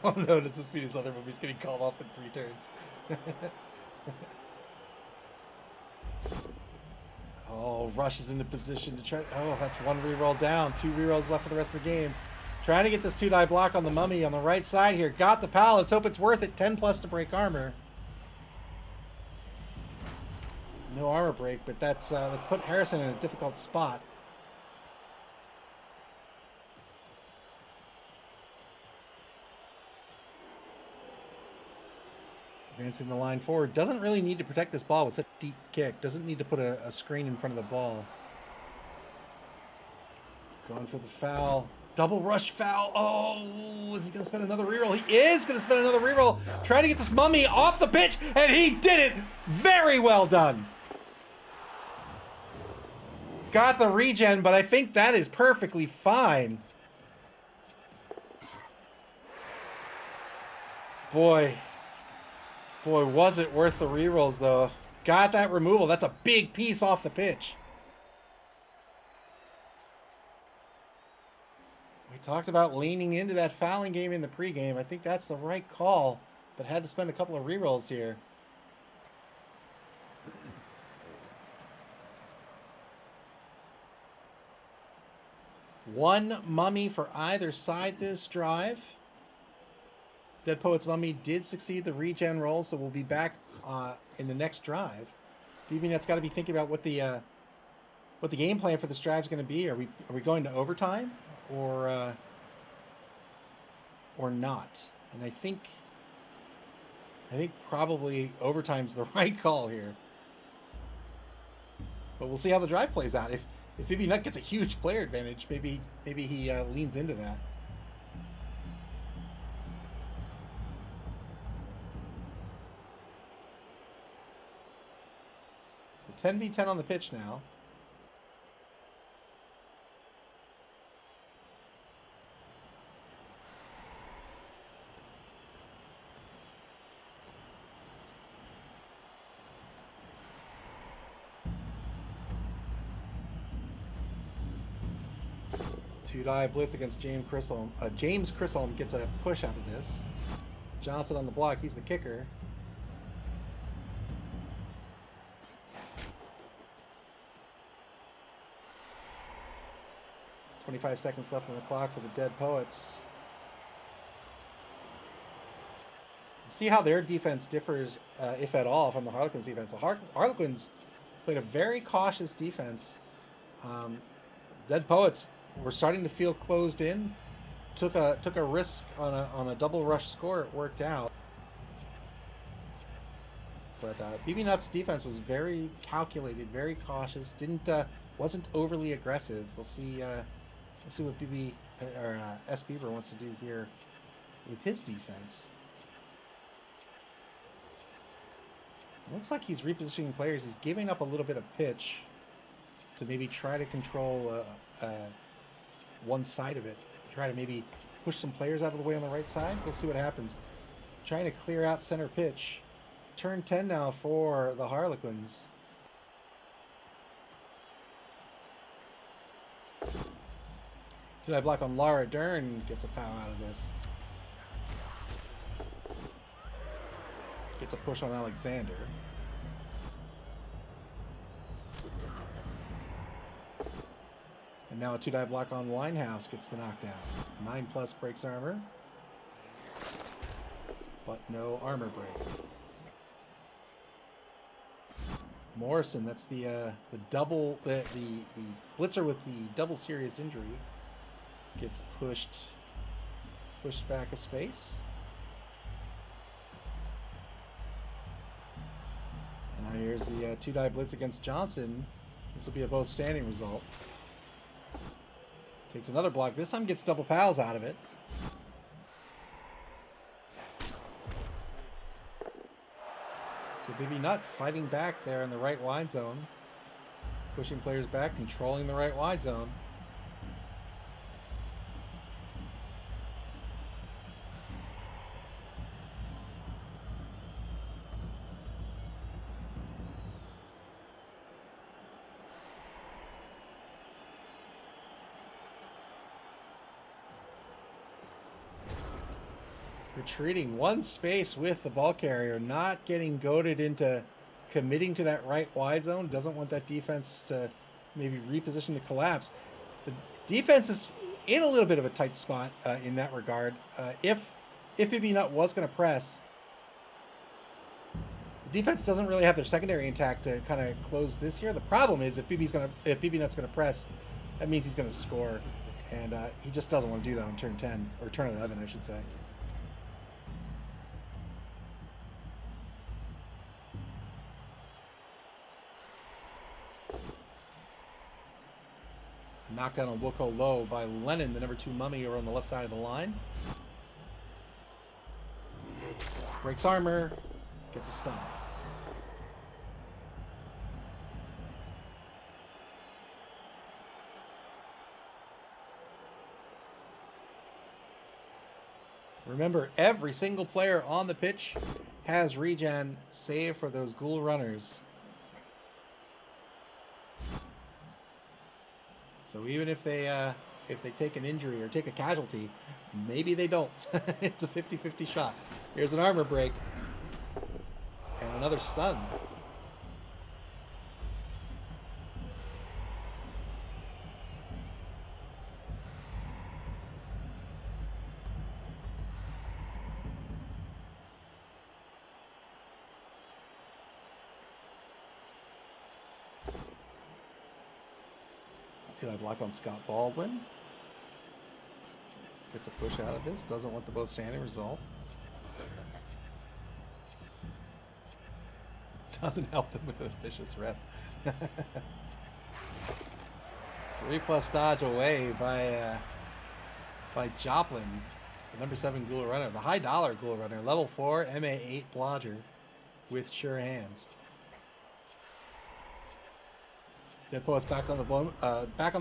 Oh no, does this mean his other movie's getting called off in 3 turns? Oh, Rush is into position to try. Oh, that's 1 reroll down. 2 rerolls left for the rest of the game. Trying to get this 2-die block on the mummy on the right side here. Got the pal. Let's hope it's worth it. 10 plus to break armor. No armor break, but that's let's put Harrison in a difficult spot. Advancing the line forward. Doesn't really need to protect this ball with such a deep kick. Doesn't need to put a screen in front of the ball. Going for the foul. Double rush foul. Oh, is he going to spend another reroll? He is going to spend another reroll. Trying to get this mummy off the pitch, and he did it. Very well done. Got the regen, but I think that is perfectly fine. Boy, was it worth the rerolls, though. Got that removal. That's a big piece off the pitch. We talked about leaning into that fouling game in the pregame. I think that's the right call, but had to spend a couple of rerolls here. One mummy for either side this drive. Dead Poet's Mummy did succeed the regen roll, so we'll be back in the next drive. BB.Net's got to be thinking about what the game plan for this drive is going to be. Are we going to overtime or not? And I think probably overtime's the right call here. But we'll see how the drive plays out. If BB.Net gets a huge player advantage, maybe he leans into that. So 10v10 on the pitch now. Two-die blitz against James Chisholm. James Chisholm gets a push out of this. Johnson on the block. He's the kicker. .25 seconds left on the clock for the Dead Poets. See how their defense differs, if at all, from the Harlequins defense. The Harlequins played a very cautious defense. Dead Poets were starting to feel closed in. Took a risk on a double rush score. It worked out. But BB.Net's defense was very calculated, very cautious. Wasn't overly aggressive. We'll see. Let's see what S. Beaver wants to do here with his defense. Looks like he's repositioning players. He's giving up a little bit of pitch to maybe try to control one side of it. Try to maybe push some players out of the way on the right side. We'll see what happens. Trying to clear out center pitch. Turn 10 now for the Harlequins. Two-die block on Laura Dern. Gets a pow out of this. Gets a push on Alexander. And now a two-die block on Winehouse gets the knockdown. 9+ breaks armor. But no armor break. Morrison, that's the double the blitzer with the double serious injury, gets pushed back a space. And now here's the two-die blitz against Johnson. This will be a both standing result. Takes another block. This time gets double pals out of it. So B.B. Nut fighting back there in the right wide zone. Pushing players back, controlling the right wide zone. Retreating one space with the ball carrier, not getting goaded into committing to that right wide zone. Doesn't want that defense to maybe reposition to collapse. The defense is in a little bit of a tight spot in that regard. If B.B. Nut was going to press, the defense doesn't really have their secondary intact to kind of close this here. The problem is if B.B. Nut's going to press, that means he's going to score, and he just doesn't want to do that on turn 10 or turn 11, I should say. Knockdown on Wilco low by Lennon, the number 2 mummy over on the left side of the line. Breaks armor, gets a stun. Remember, every single player on the pitch has regen, save for those ghoul runners. So even if they take an injury or take a casualty, maybe they don't. It's a 50-50 shot. Here's an armor break. And another stun. Two-die block on Scott Baldwin. Gets a push out of this. Doesn't want the both standing result. Doesn't help them with a vicious ref. 3+ dodge away by Joplin, the number 7 ghoul runner, the high dollar ghoul runner, level 4 MA8 blodger with sure hands. Dead Poets back on the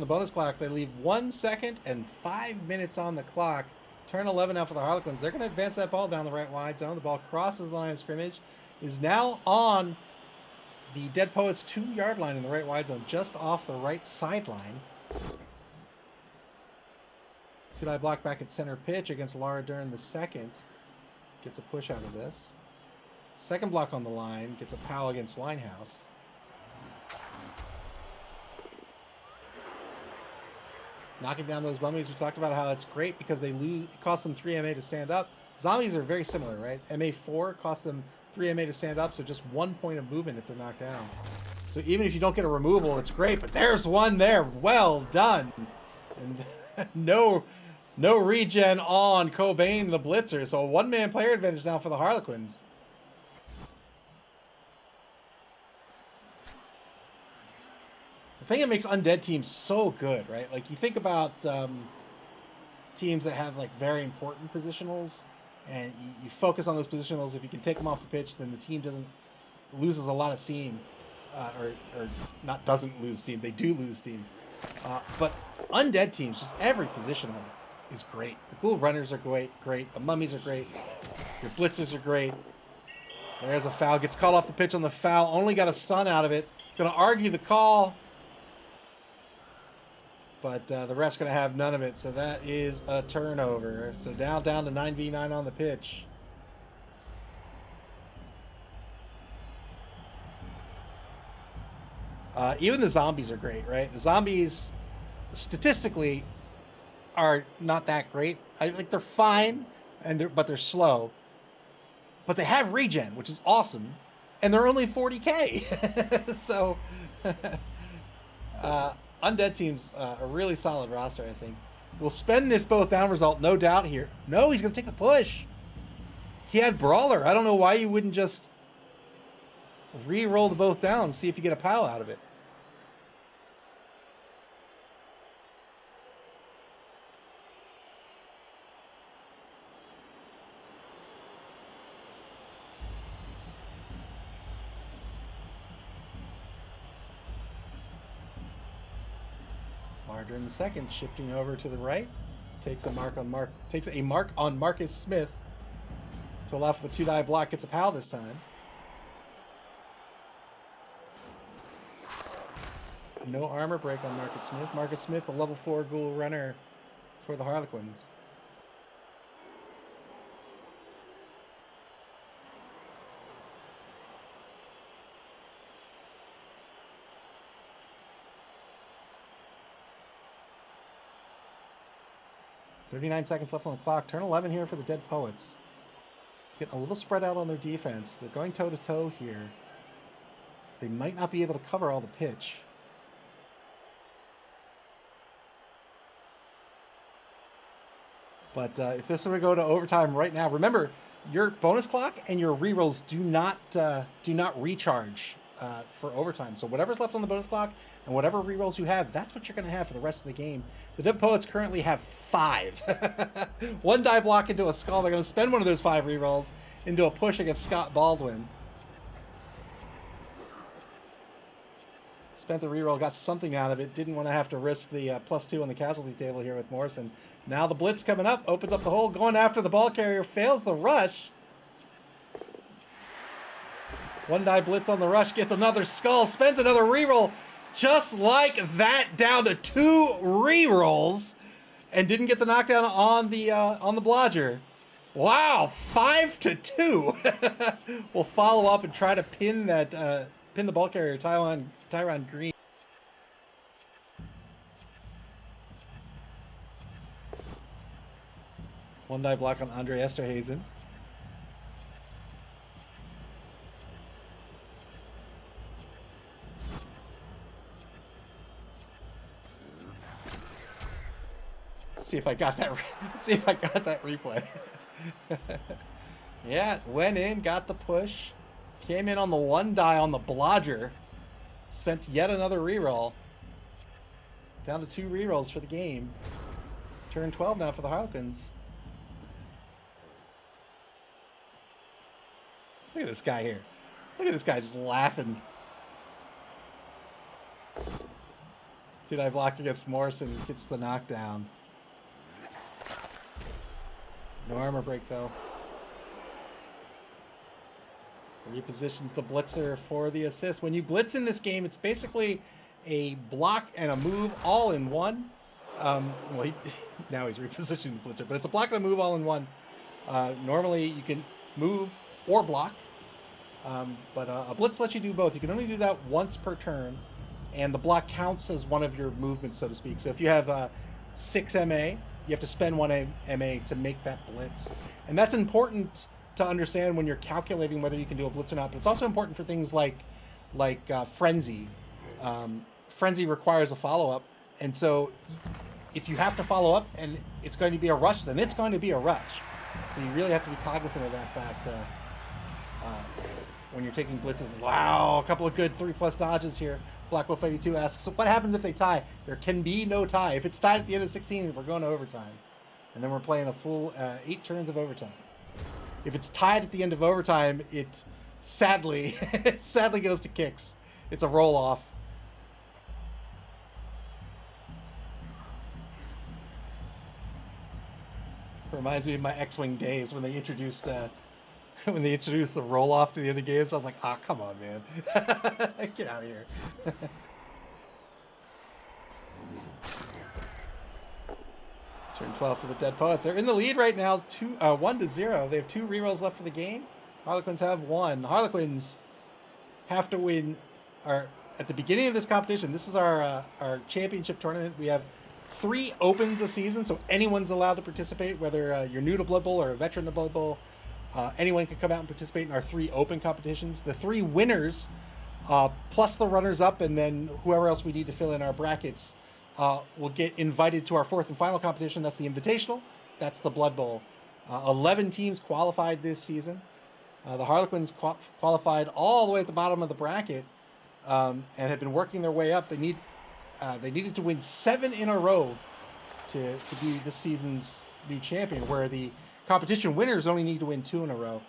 bonus clock. They leave 1 second and 5 minutes on the clock. Turn 11 now for the Harlequins. They're going to advance that ball down the right wide zone. The ball crosses the line of scrimmage. Is now on the Dead Poets 2-yard line in the right wide zone, just off the right sideline. Two-die block back at center pitch against Laura Dern the second. Gets a push out of this. Second block on the line. Gets a pow against Winehouse. Knocking down those mummies. We talked about how it's great because they lose. It costs them 3 MA to stand up. Zombies are very similar, right? MA4 costs them 3 MA to stand up, so just 1 point of movement if they're knocked down. So even if you don't get a removal, it's great. But there's one there. Well done. And no regen on Cobain the Blitzer. So a 1-man player advantage now for the Harlequins. The thing that makes undead teams so good, right? Like you think about teams that have like very important positionals, and you focus on those positionals. If you can take them off the pitch, then the team doesn't loses a lot of steam, or not doesn't lose steam. They do lose steam. But undead teams, just every positional is great. The ghoul runners are great. The mummies are great. Your blitzers are great. There's a foul. Gets called off the pitch on the foul. Only got a stun out of it. It's going to argue the call. But the ref's going to have none of it. So that is a turnover. So now down to 9v9 on the pitch. Even the zombies are great, right? The zombies, statistically, are not that great. They're fine, but they're slow. But they have regen, which is awesome, and they're only 40k. So, undead teams, a really solid roster, I think. We'll spend this both down result, no doubt here. No, he's going to take the push. He had Brawler. I don't know why you wouldn't just re-roll the both down and see if you get a POW out of it. Larger in the second, shifting over to the right, takes a mark on Marcus Smith to allow for the 2-die block. Gets a POW this time. No armor break on Marcus Smith. Marcus Smith, a level 4 ghoul runner for the Harlequins. .39 seconds left on the clock. Turn 11 here for the Dead Poets. Getting a little spread out on their defense. They're going toe-to-toe here. They might not be able to cover all the pitch. But if this were to go to overtime right now, remember, your bonus clock and your rerolls do not recharge for overtime. So whatever's left on the bonus clock and whatever rerolls you have, that's what you're going to have for the rest of the game. The Dead Poets currently have 5. 1 die block into a skull. They're going to spend one of those 5 rerolls into a push against Scott Baldwin. Spent the reroll, got something out of it. Didn't want to have to risk the +2 on the casualty table here with Morrison. Now the blitz coming up, opens up the hole, going after the ball carrier, fails the rush. 1 die blitz on the rush, gets another skull, spends another reroll, just like that, down to 2 rerolls, and didn't get the knockdown on the blodger. Wow, 5-2. We'll follow up and try to pin that pin the ball carrier, Tyron Green. One die block on Andre Esterhazen. Let's see if I got that. Let's see if I got that replay. Yeah, went in, got the push, came in on the 1 die on the blodger, spent yet another reroll. Down to 2 rerolls for the game. Turn 12 now for the Harlequins. Look at this guy here. Look at this guy just laughing. 2-die block against Morrison, gets the knockdown. No armor break though. Repositions the blitzer for the assist. When you blitz in this game, it's basically a block and a move all in one. Well, now he's repositioning the blitzer, but it's a block and a move all in one. Normally you can move or block, but a blitz lets you do both. You can only do that once per turn, and the block counts as one of your movements, so to speak. So if you have 6 MA, you have to spend 1 MA to make that blitz. And that's important to understand when you're calculating whether you can do a blitz or not. But it's also important for things like Frenzy. Frenzy requires a follow-up. And so if you have to follow up and it's going to be a rush, then it's going to be a rush. So you really have to be cognizant of that fact when you're taking blitzes. Wow, a couple of good 3+ dodges here. Black Wolf 82 asks, so what happens if they tie? There can be no tie. If it's tied at the end of 16, we're going to overtime. And then we're playing a full 8 turns of overtime. If it's tied at the end of overtime, it sadly, sadly goes to kicks. It's a roll off. Reminds me of my X-Wing days when they introduced the roll off to the end of games. I was like, ah, oh, come on, man, get out of here. Turn 12 for the Dead Poets. They're in the lead right now, 1-0. They have 2 rerolls left for the game. Harlequins have 1. Harlequins have to win. At the beginning of this competition, this is our championship tournament. We have 3 opens a season, so anyone's allowed to participate, whether you're new to Blood Bowl or a veteran to Blood Bowl. Anyone can come out and participate in our 3 open competitions. The 3 winners, plus the runners-up, and then whoever else we need to fill in our brackets, will get invited to our 4th and final competition. That's the Invitational. That's the Blood Bowl. 11 teams qualified this season. The Harlequins qualified all the way at the bottom of the bracket, and have been working their way up. They needed to win 7 in a row to be this season's new champion, where the competition winners only need to win 2 in a row.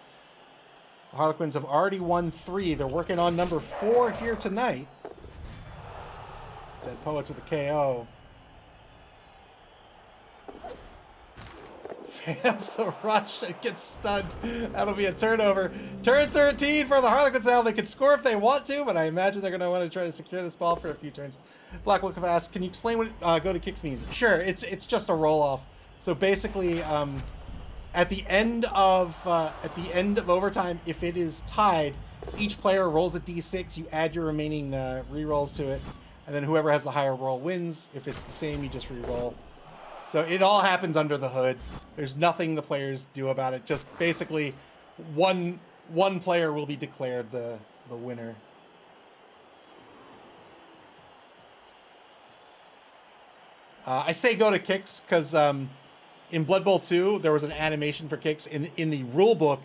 The Harlequins have already won 3. They're working on number 4 here tonight. Dead Poets with a KO. Fails the rush and gets stunned. That'll be a turnover. Turn 13 for the Harlequins now. They can score if they want to, but I imagine they're going to want to try to secure this ball for a few turns. Black Wolf asks, can you explain what go to kicks means? Sure, it's just a roll-off. So basically, at the end of overtime, if it is tied, each player rolls a d6. You add your remaining re-rolls to it, and then whoever has the higher roll wins. If it's the same, you just re-roll. So it all happens under the hood. There's nothing the players do about it. Just basically, one player will be declared the winner. I say go to kicks because in Blood Bowl 2 there was an animation for kicks. In the rule book,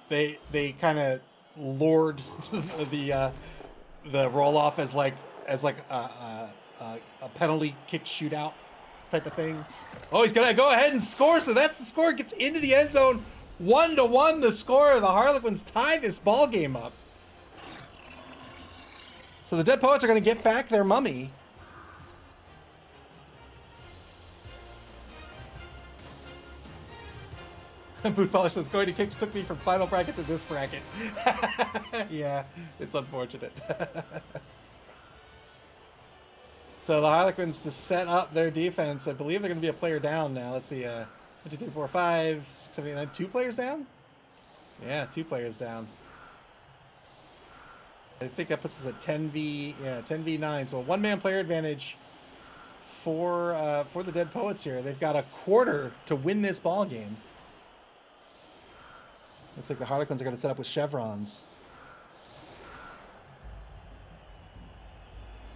they kind of lured the roll off as like a penalty kick shootout type of thing. Oh, he's gonna go ahead and score. So that's the score. Gets into the end zone. 1-1 the score. The Harlequins tie this ball game up. So the Dead Poets are gonna get back their mummy. Boot Polish says, going to kicks took me from final bracket to this bracket. Yeah, it's unfortunate. So the Harlequins to set up their defense. I believe they're going to be a player down now. Let's see. 1, 2, 3, 4, 5, 6, 7, 8, 9. 2 players down? Yeah, 2 players down. I think that puts us at 10v9. So a 1-man player advantage for the Dead Poets here. They've got a quarter to win this ball game. Looks like the Harlequins are going to set up with chevrons.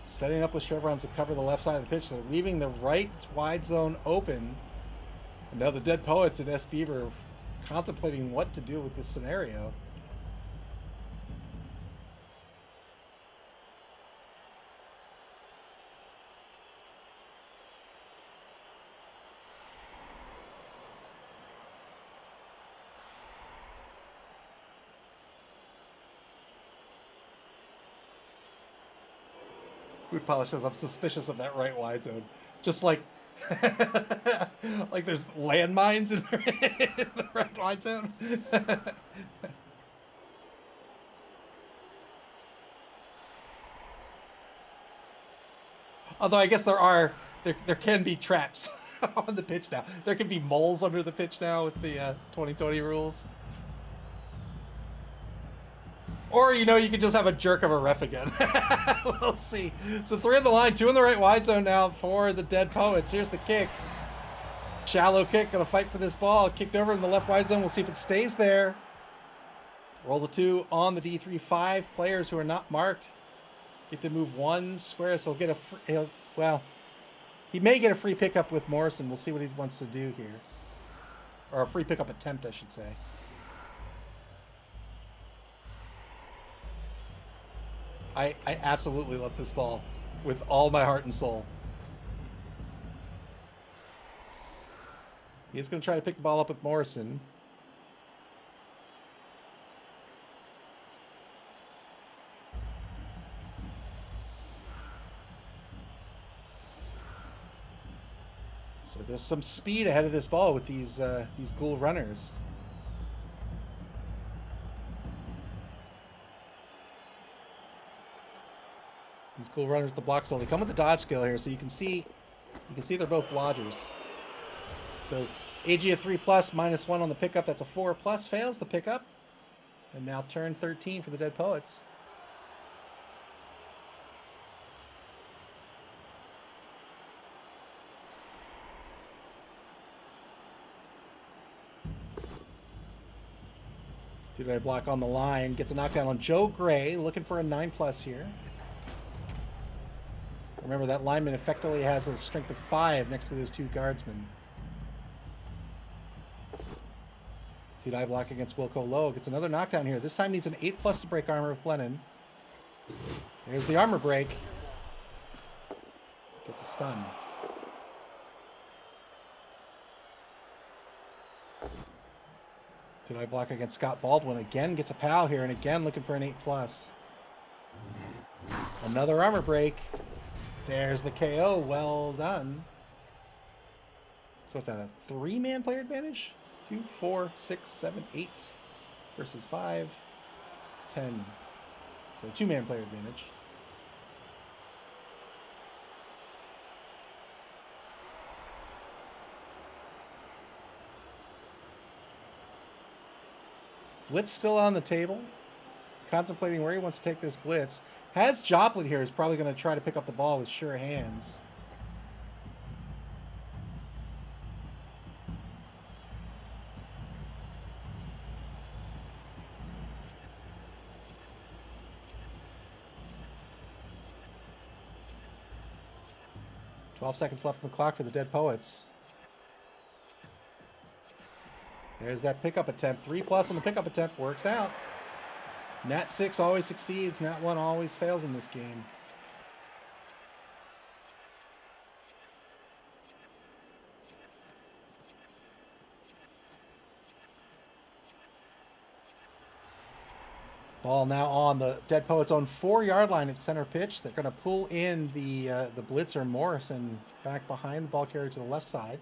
Setting up with chevrons to cover the left side of the pitch. They're leaving the right wide zone open. And now the Dead Poets and S. Beaver contemplating what to do with this scenario. Boot Polish says, I'm suspicious of that right wide zone. Just like, like there's landmines in the right wide zone. Although I guess there can be traps on the pitch now. There can be moles under the pitch now with the 2020 rules. Or, you know, you could just have a jerk of a ref again. We'll see. So 3 on the line, 2 in the right wide zone now for the Dead Poets. Here's the kick. Shallow kick, gonna fight for this ball. Kicked over in the left wide zone. We'll see if it stays there. Rolls a 2 on the D3. 5 players who are not marked get to move 1 square, so he'll get he may get a free pickup with Morrison. We'll see what he wants to do here. Or a free pickup attempt, I should say. I absolutely love this ball with all my heart and soul. He's going to try to pick the ball up with Morrison. But there's some speed ahead of this ball with these ghoul runners. These ghoul runners, the blocks only come with the dodge skill here, so you can see they're both blodgers. So AG of 3+, -1 on the pickup. That's a 4+, fails the pickup. And now turn 13 for the Dead Poets. Two-die block on the line. Gets a knockdown on Joe Gray. Looking for a 9+ here. Remember, that lineman effectively has a strength of 5 next to those two guardsmen. Two-die block against Wilco Lowe. Gets another knockdown here. This time needs an 8+ to break armor with Lennon. There's the armor break. Gets a stun. Two-die block against Scott Baldwin. Again gets a POW here, and again looking for an 8+. Another armor break. There's the KO. Well done. So what's that, a 3-man player advantage? 2, 4, 6, 7, 8 versus 5, 10. So 2-man player advantage. Blitz still on the table. Contemplating where he wants to take this blitz. Has Joplin here, is probably going to try to pick up the ball with sure hands. Seconds left on the clock for the Dead Poets. There's that pickup attempt. 3+ on the pickup attempt. Works out. Nat 6 always succeeds. Nat 1 always fails in this game. Ball now on the Dead Poets' own 4-yard line at center pitch. They're going to pull in the blitzer Morrison back behind the ball carrier to the left side.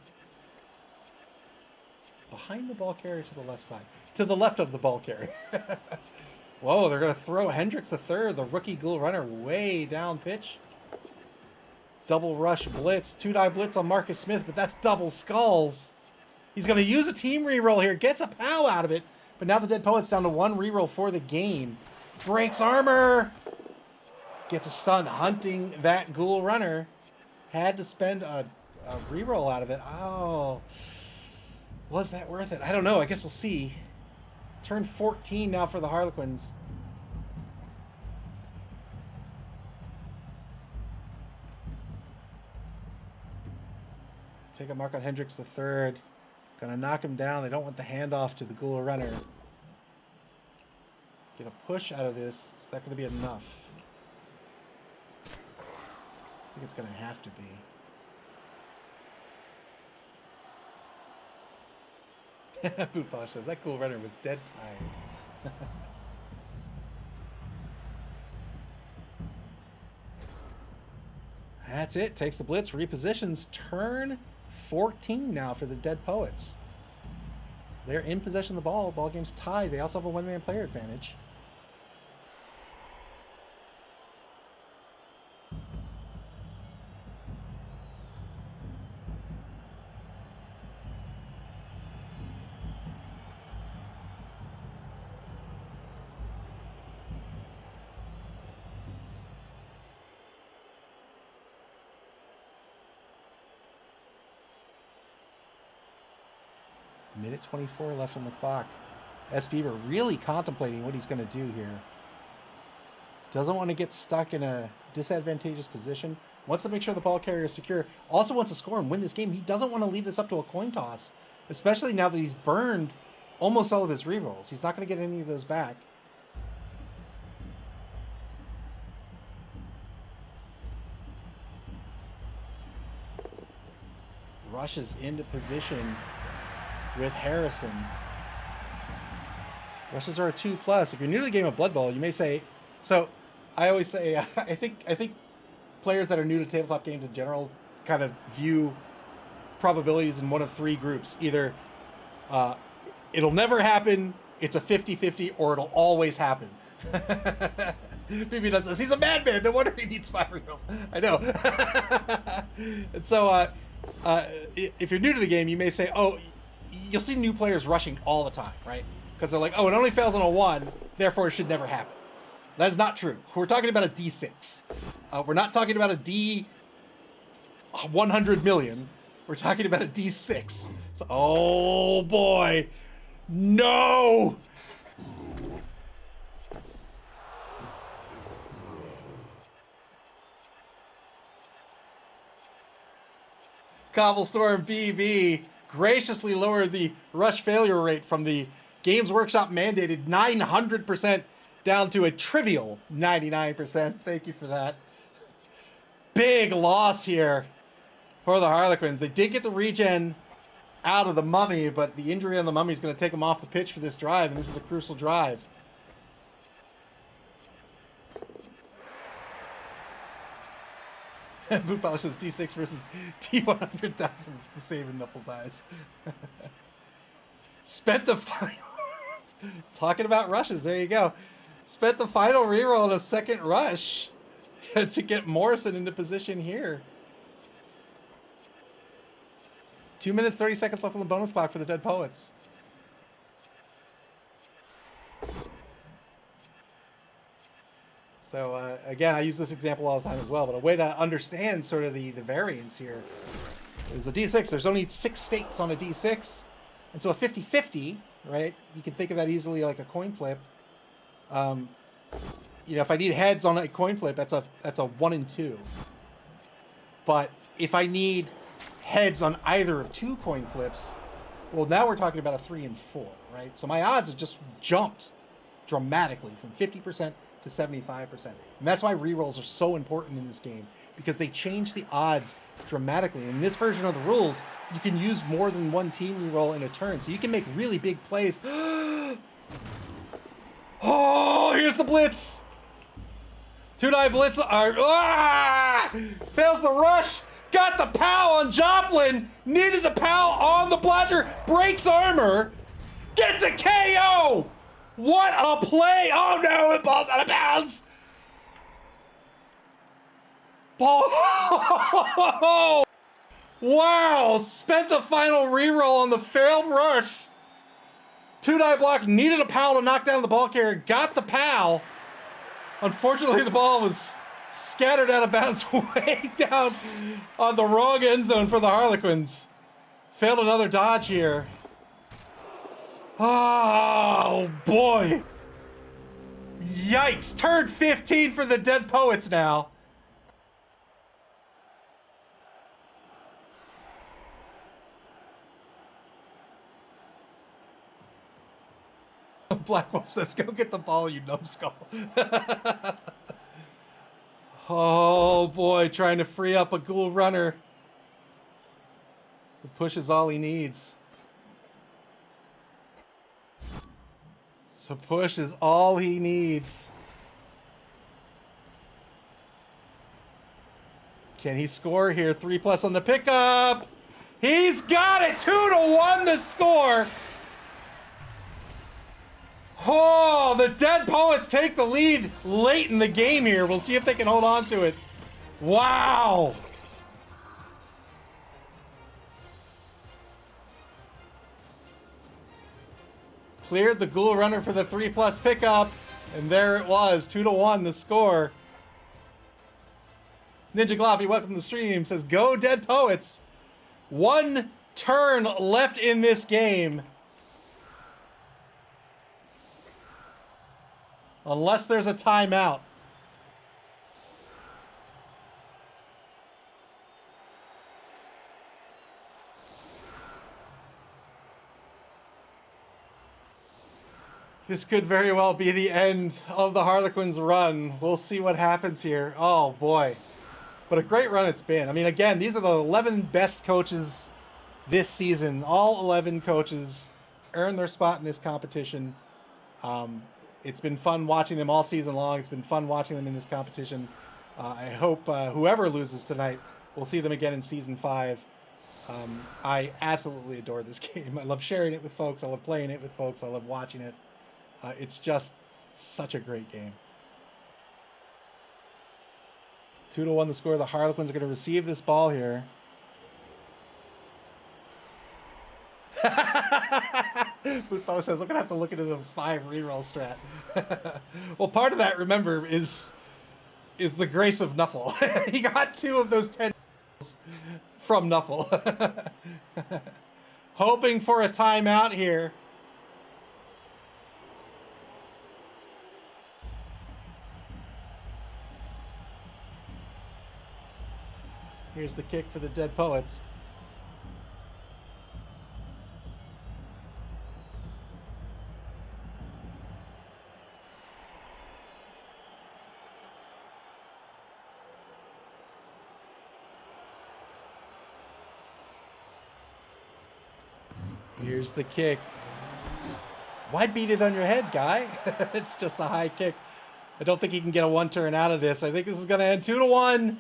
Behind the ball carrier to the left side. To the left of the ball carrier. Whoa, they're going to throw Hendricks III, the rookie ghoul runner, way down pitch. Double rush blitz. 2-die blitz on Marcus Smith, but that's double skulls. He's going to use a team reroll here. Gets a POW out of it. But now the Dead Poets down to 1 reroll for the game. Breaks armor. Gets a stun. Hunting that ghoul runner. Had to spend a reroll out of it. Oh. Was that worth it? I don't know. I guess we'll see. Turn 14 now for the Harlequins. Take a mark on Hendricks III. Gonna knock him down. They don't want the handoff to the ghoul runner. Get a push out of this. Is that gonna be enough? I think it's gonna have to be. Bootbosh says that ghoul runner was dead tired. That's it. Takes the blitz, repositions. Turn 14 now for the Dead Poets. They're in possession of the ball. Ball game's tied. They also have a 1-man player advantage. Minute 24 left on the clock. S. Beaver really contemplating what he's going to do here. Doesn't want to get stuck in a disadvantageous position. Wants to make sure the ball carrier is secure. Also wants to score and win this game. He doesn't want to leave this up to a coin toss, especially now that he's burned almost all of his rerolls. He's not going to get any of those back. Rushes into position with Harrison. Rushes are a 2+. If you're new to the game of Blood Bowl, you may say, so I always say, I think players that are new to tabletop games in general kind of view probabilities in one of three groups. Either it'll never happen, it's a 50-50, or it'll always happen. BB does this. He's a madman. No wonder he needs 5 rerolls. I know. And so if you're new to the game, you may say, oh, you'll see new players rushing all the time, right? Because they're like, oh, it only fails on a 1, therefore it should never happen. That is not true. We're talking about a D6. We're not talking about a D 100 million. We're talking about a D6. So, oh boy. No! Cobblestorm BB graciously lowered the rush failure rate from the Games Workshop mandated 900% down to a trivial 99%. Thank you for that. Big loss here for the Harlequins. They did get the regen out of the Mummy, but the injury on the Mummy is going to take them off the pitch for this drive, and this is a crucial drive. Boot Polish says D6 versus D100,000 is the same in Knuckles' eyes. Spent the final... Talking about rushes, there you go. Spent the final reroll on a second rush to get Morrison into position here. 2 minutes, 30 seconds left on the bonus clock for the Dead Poets. So, again, I use this example all the time as well, but a way to understand sort of the variance here is a D6. There's only 6 states on a D6. And so a 50-50, right? You can think of that easily like a coin flip. You know, if I need heads on a coin flip, that's a 1 and 2. But if I need heads on either of 2 coin flips, well, now we're talking about a 3 and 4, right? So my odds have just jumped dramatically from 50% to 75%. And that's why rerolls are so important in this game, because they change the odds dramatically. In this version of the rules, you can use more than one team reroll in a turn, so you can make really big plays. Oh, here's the blitz. 2-9 blitz. Fails the rush. Got the POW on Joplin. Needed the POW on the Blotcher. Breaks armor. Gets a KO. What a play. Oh no, it balls out of bounds. Ball. Wow. Spent the final reroll on the failed rush. 2-9 block. Needed a POW to knock down the ball carrier. Got the POW. Unfortunately, the ball was scattered out of bounds way down on the wrong end zone for the Harlequins. Failed another dodge here. Oh, boy. Yikes. Turn 15 for the Dead Poets now. Black Wolf says, go get the ball, you numbskull. Oh, boy. Trying to free up a ghoul runner. The push is all he needs. So push is all he needs. Can he score here? 3+ on the pickup. He's got it. 2-1 the score. Oh, the Dead Poets take the lead late in the game here. We'll see if they can hold on to it. Wow. Cleared the ghoul runner for the 3+ pickup, and there it was, 2-1 the score. Ninja Gloppy, welcome to the stream, says, go Dead Poets. 1 turn left in this game. Unless there's a timeout. This could very well be the end of the Harlequins run. We'll see what happens here. Oh, boy. But a great run it's been. I mean, again, these are the 11 best coaches this season. All 11 coaches earned their spot in this competition. It's been fun watching them all season long. It's been fun watching them in this competition. I hope whoever loses tonight, we'll see them again in Season 5. I absolutely adore this game. I love sharing it with folks. I love playing it with folks. I love watching it. It's just such a great game. 2-1 the score. The Harlequins are going to receive this ball here. Bootball says, I'm going to have to look into the 5 reroll strat. Well, part of that, remember, is the grace of Nuffle. He got 2 of those 10 from Nuffle. Hoping for a timeout here. Here's the kick for the Dead Poets. Here's the kick. Why beat it on your head, guy? It's just a high kick. I don't think he can get a 1 turn out of this. I think this is going to end 2-1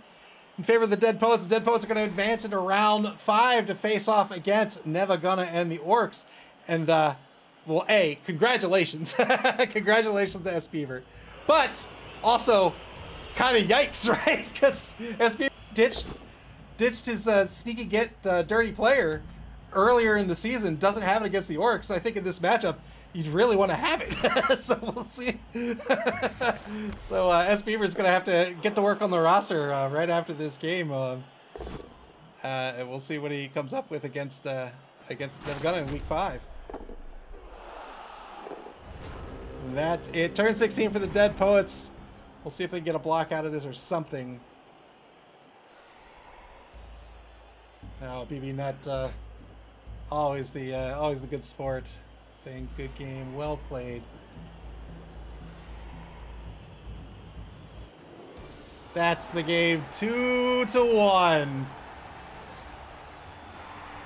in favor of the Dead Poets. The Dead Poets are going to advance into round 5 to face off against Never Gonna and the Orcs. And, well, A, congratulations. Congratulations to S. Beaver. But also, kind of yikes, right? Because S. Beaver ditched his sneaky get dirty player earlier in the season, doesn't have it against the Orcs. I think in this matchup, you'd really want to have it. So we'll see. So S. Beaver's going to have to get to work on the roster right after this game. And we'll see what he comes up with against Nevgunna in week 5. And that's it. Turn 16 for the Dead Poets. We'll see if they can get a block out of this or something. Oh, BB Nut, always the good sport, saying good game, well played. That's the game, 2-1.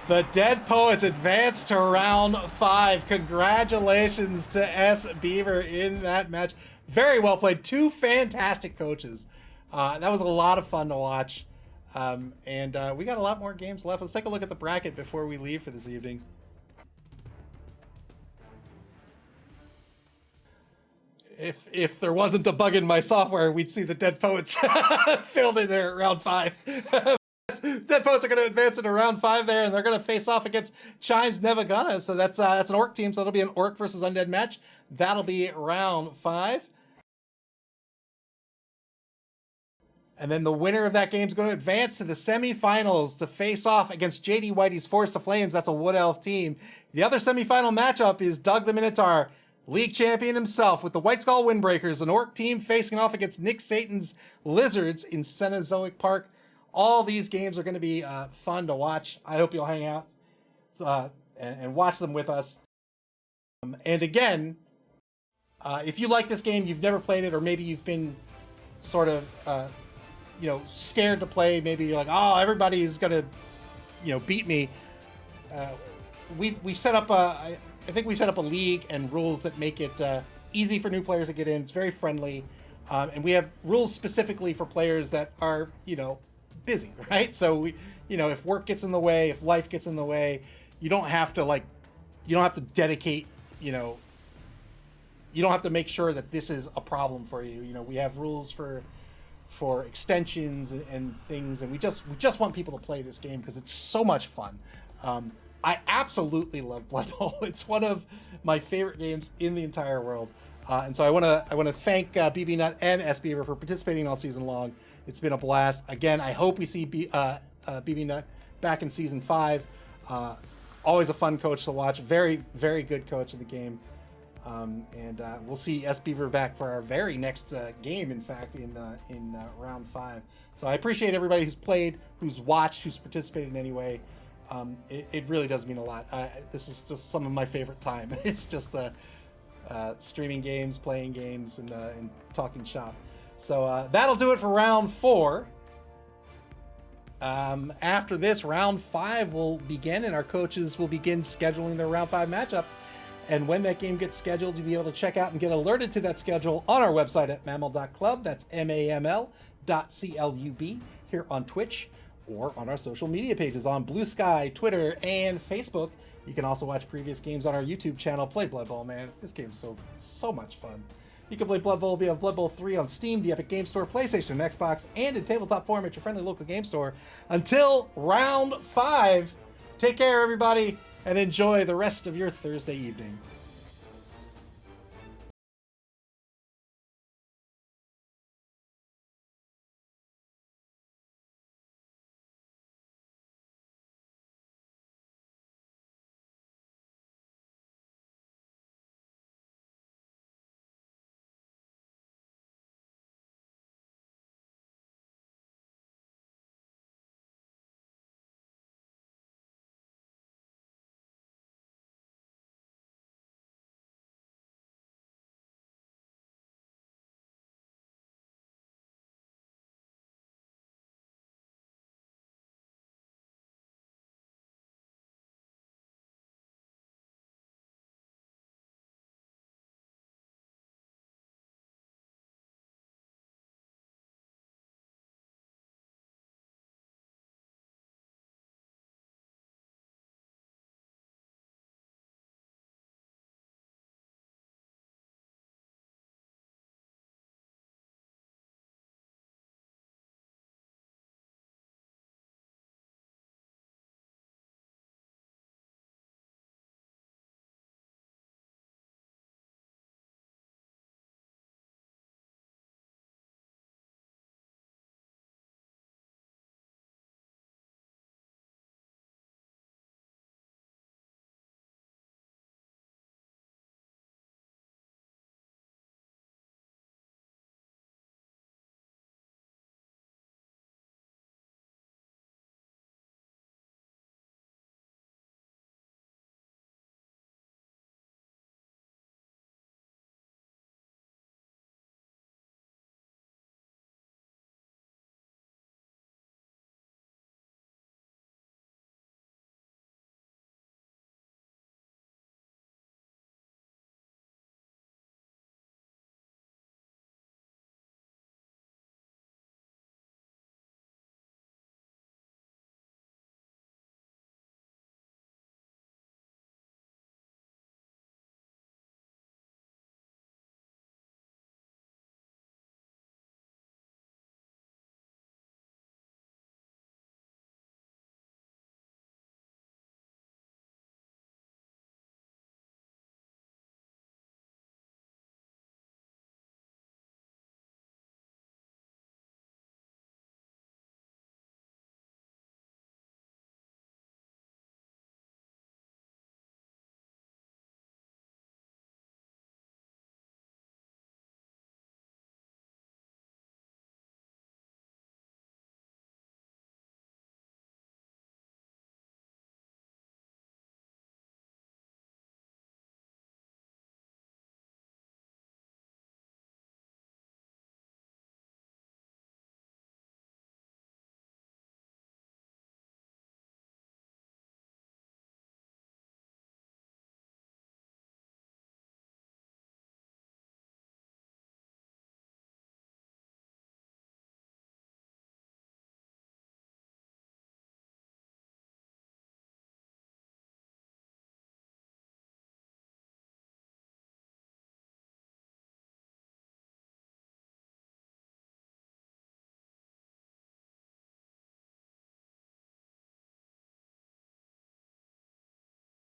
The Dead Poets advance to round 5. Congratulations to S. Beaver in that match. Very well played. 2 fantastic coaches. That was a lot of fun to watch. And we got a lot more games left. Let's take a look at the bracket before we leave for this evening. If there wasn't a bug in my software, we'd see the Dead Poets filled in there at round 5. Dead Poets are going to advance into round 5 there, and they're going to face off against Chimes Never Gonna. So that's an Orc team, so that'll be an Orc versus Undead match. That'll be round 5. And then the winner of that game is going to advance to the semifinals to face off against JD Whitey's Force of Flames. That's a Wood Elf team. The other semifinal matchup is Doug the Minotaur, league champion himself, with the White Skull Windbreakers, an Orc team facing off against Nick Satan's Lizards in Cenozoic Park. All these games are going to be fun to watch. I hope you'll hang out and watch them with us. And again, if you like this game, you've never played it, or maybe you've been sort of scared to play. Maybe you're like, oh, everybody's gonna beat me. We set up I think we set up a league and rules that make it easy for new players to get in. It's very friendly, and we have rules specifically for players that are busy, right? So we if work gets in the way, if life gets in the way, you don't have to dedicate, you don't have to make sure that this is a problem for you. We have rules for extensions and things, and we just want people to play this game because it's so much fun. I absolutely love Blood Bowl. It's one of my favorite games in the entire world, and so I want to thank BB Nut and S. Beaver for participating all season long. It's been a blast. Again, I hope we see BB Nut back in season 5. Always a fun coach to watch. Very, very good coach of the game. And we'll see S. Beaver back for our very next game, in fact, in round 5. So I appreciate everybody who's played, who's watched, who's participated in any way. It really does mean a lot. This is just some of my favorite time. It's just streaming games, playing games, and talking shop. So that'll do it for round 4. After this, round 5 will begin, and our coaches will begin scheduling their round 5 matchup. And when that game gets scheduled, you'll be able to check out and get alerted to that schedule on our website at maml.club. That's MAML.CLUB here on Twitch, or on our social media pages on Blue Sky, Twitter, and Facebook. You can also watch previous games on our YouTube channel. Play Blood Bowl, man. This game's so much fun. You can play Blood Bowl via Blood Bowl 3 on Steam, the Epic Game Store, PlayStation, and Xbox, and in tabletop form at your friendly local game store. Until round 5, take care, everybody, and enjoy the rest of your Thursday evening.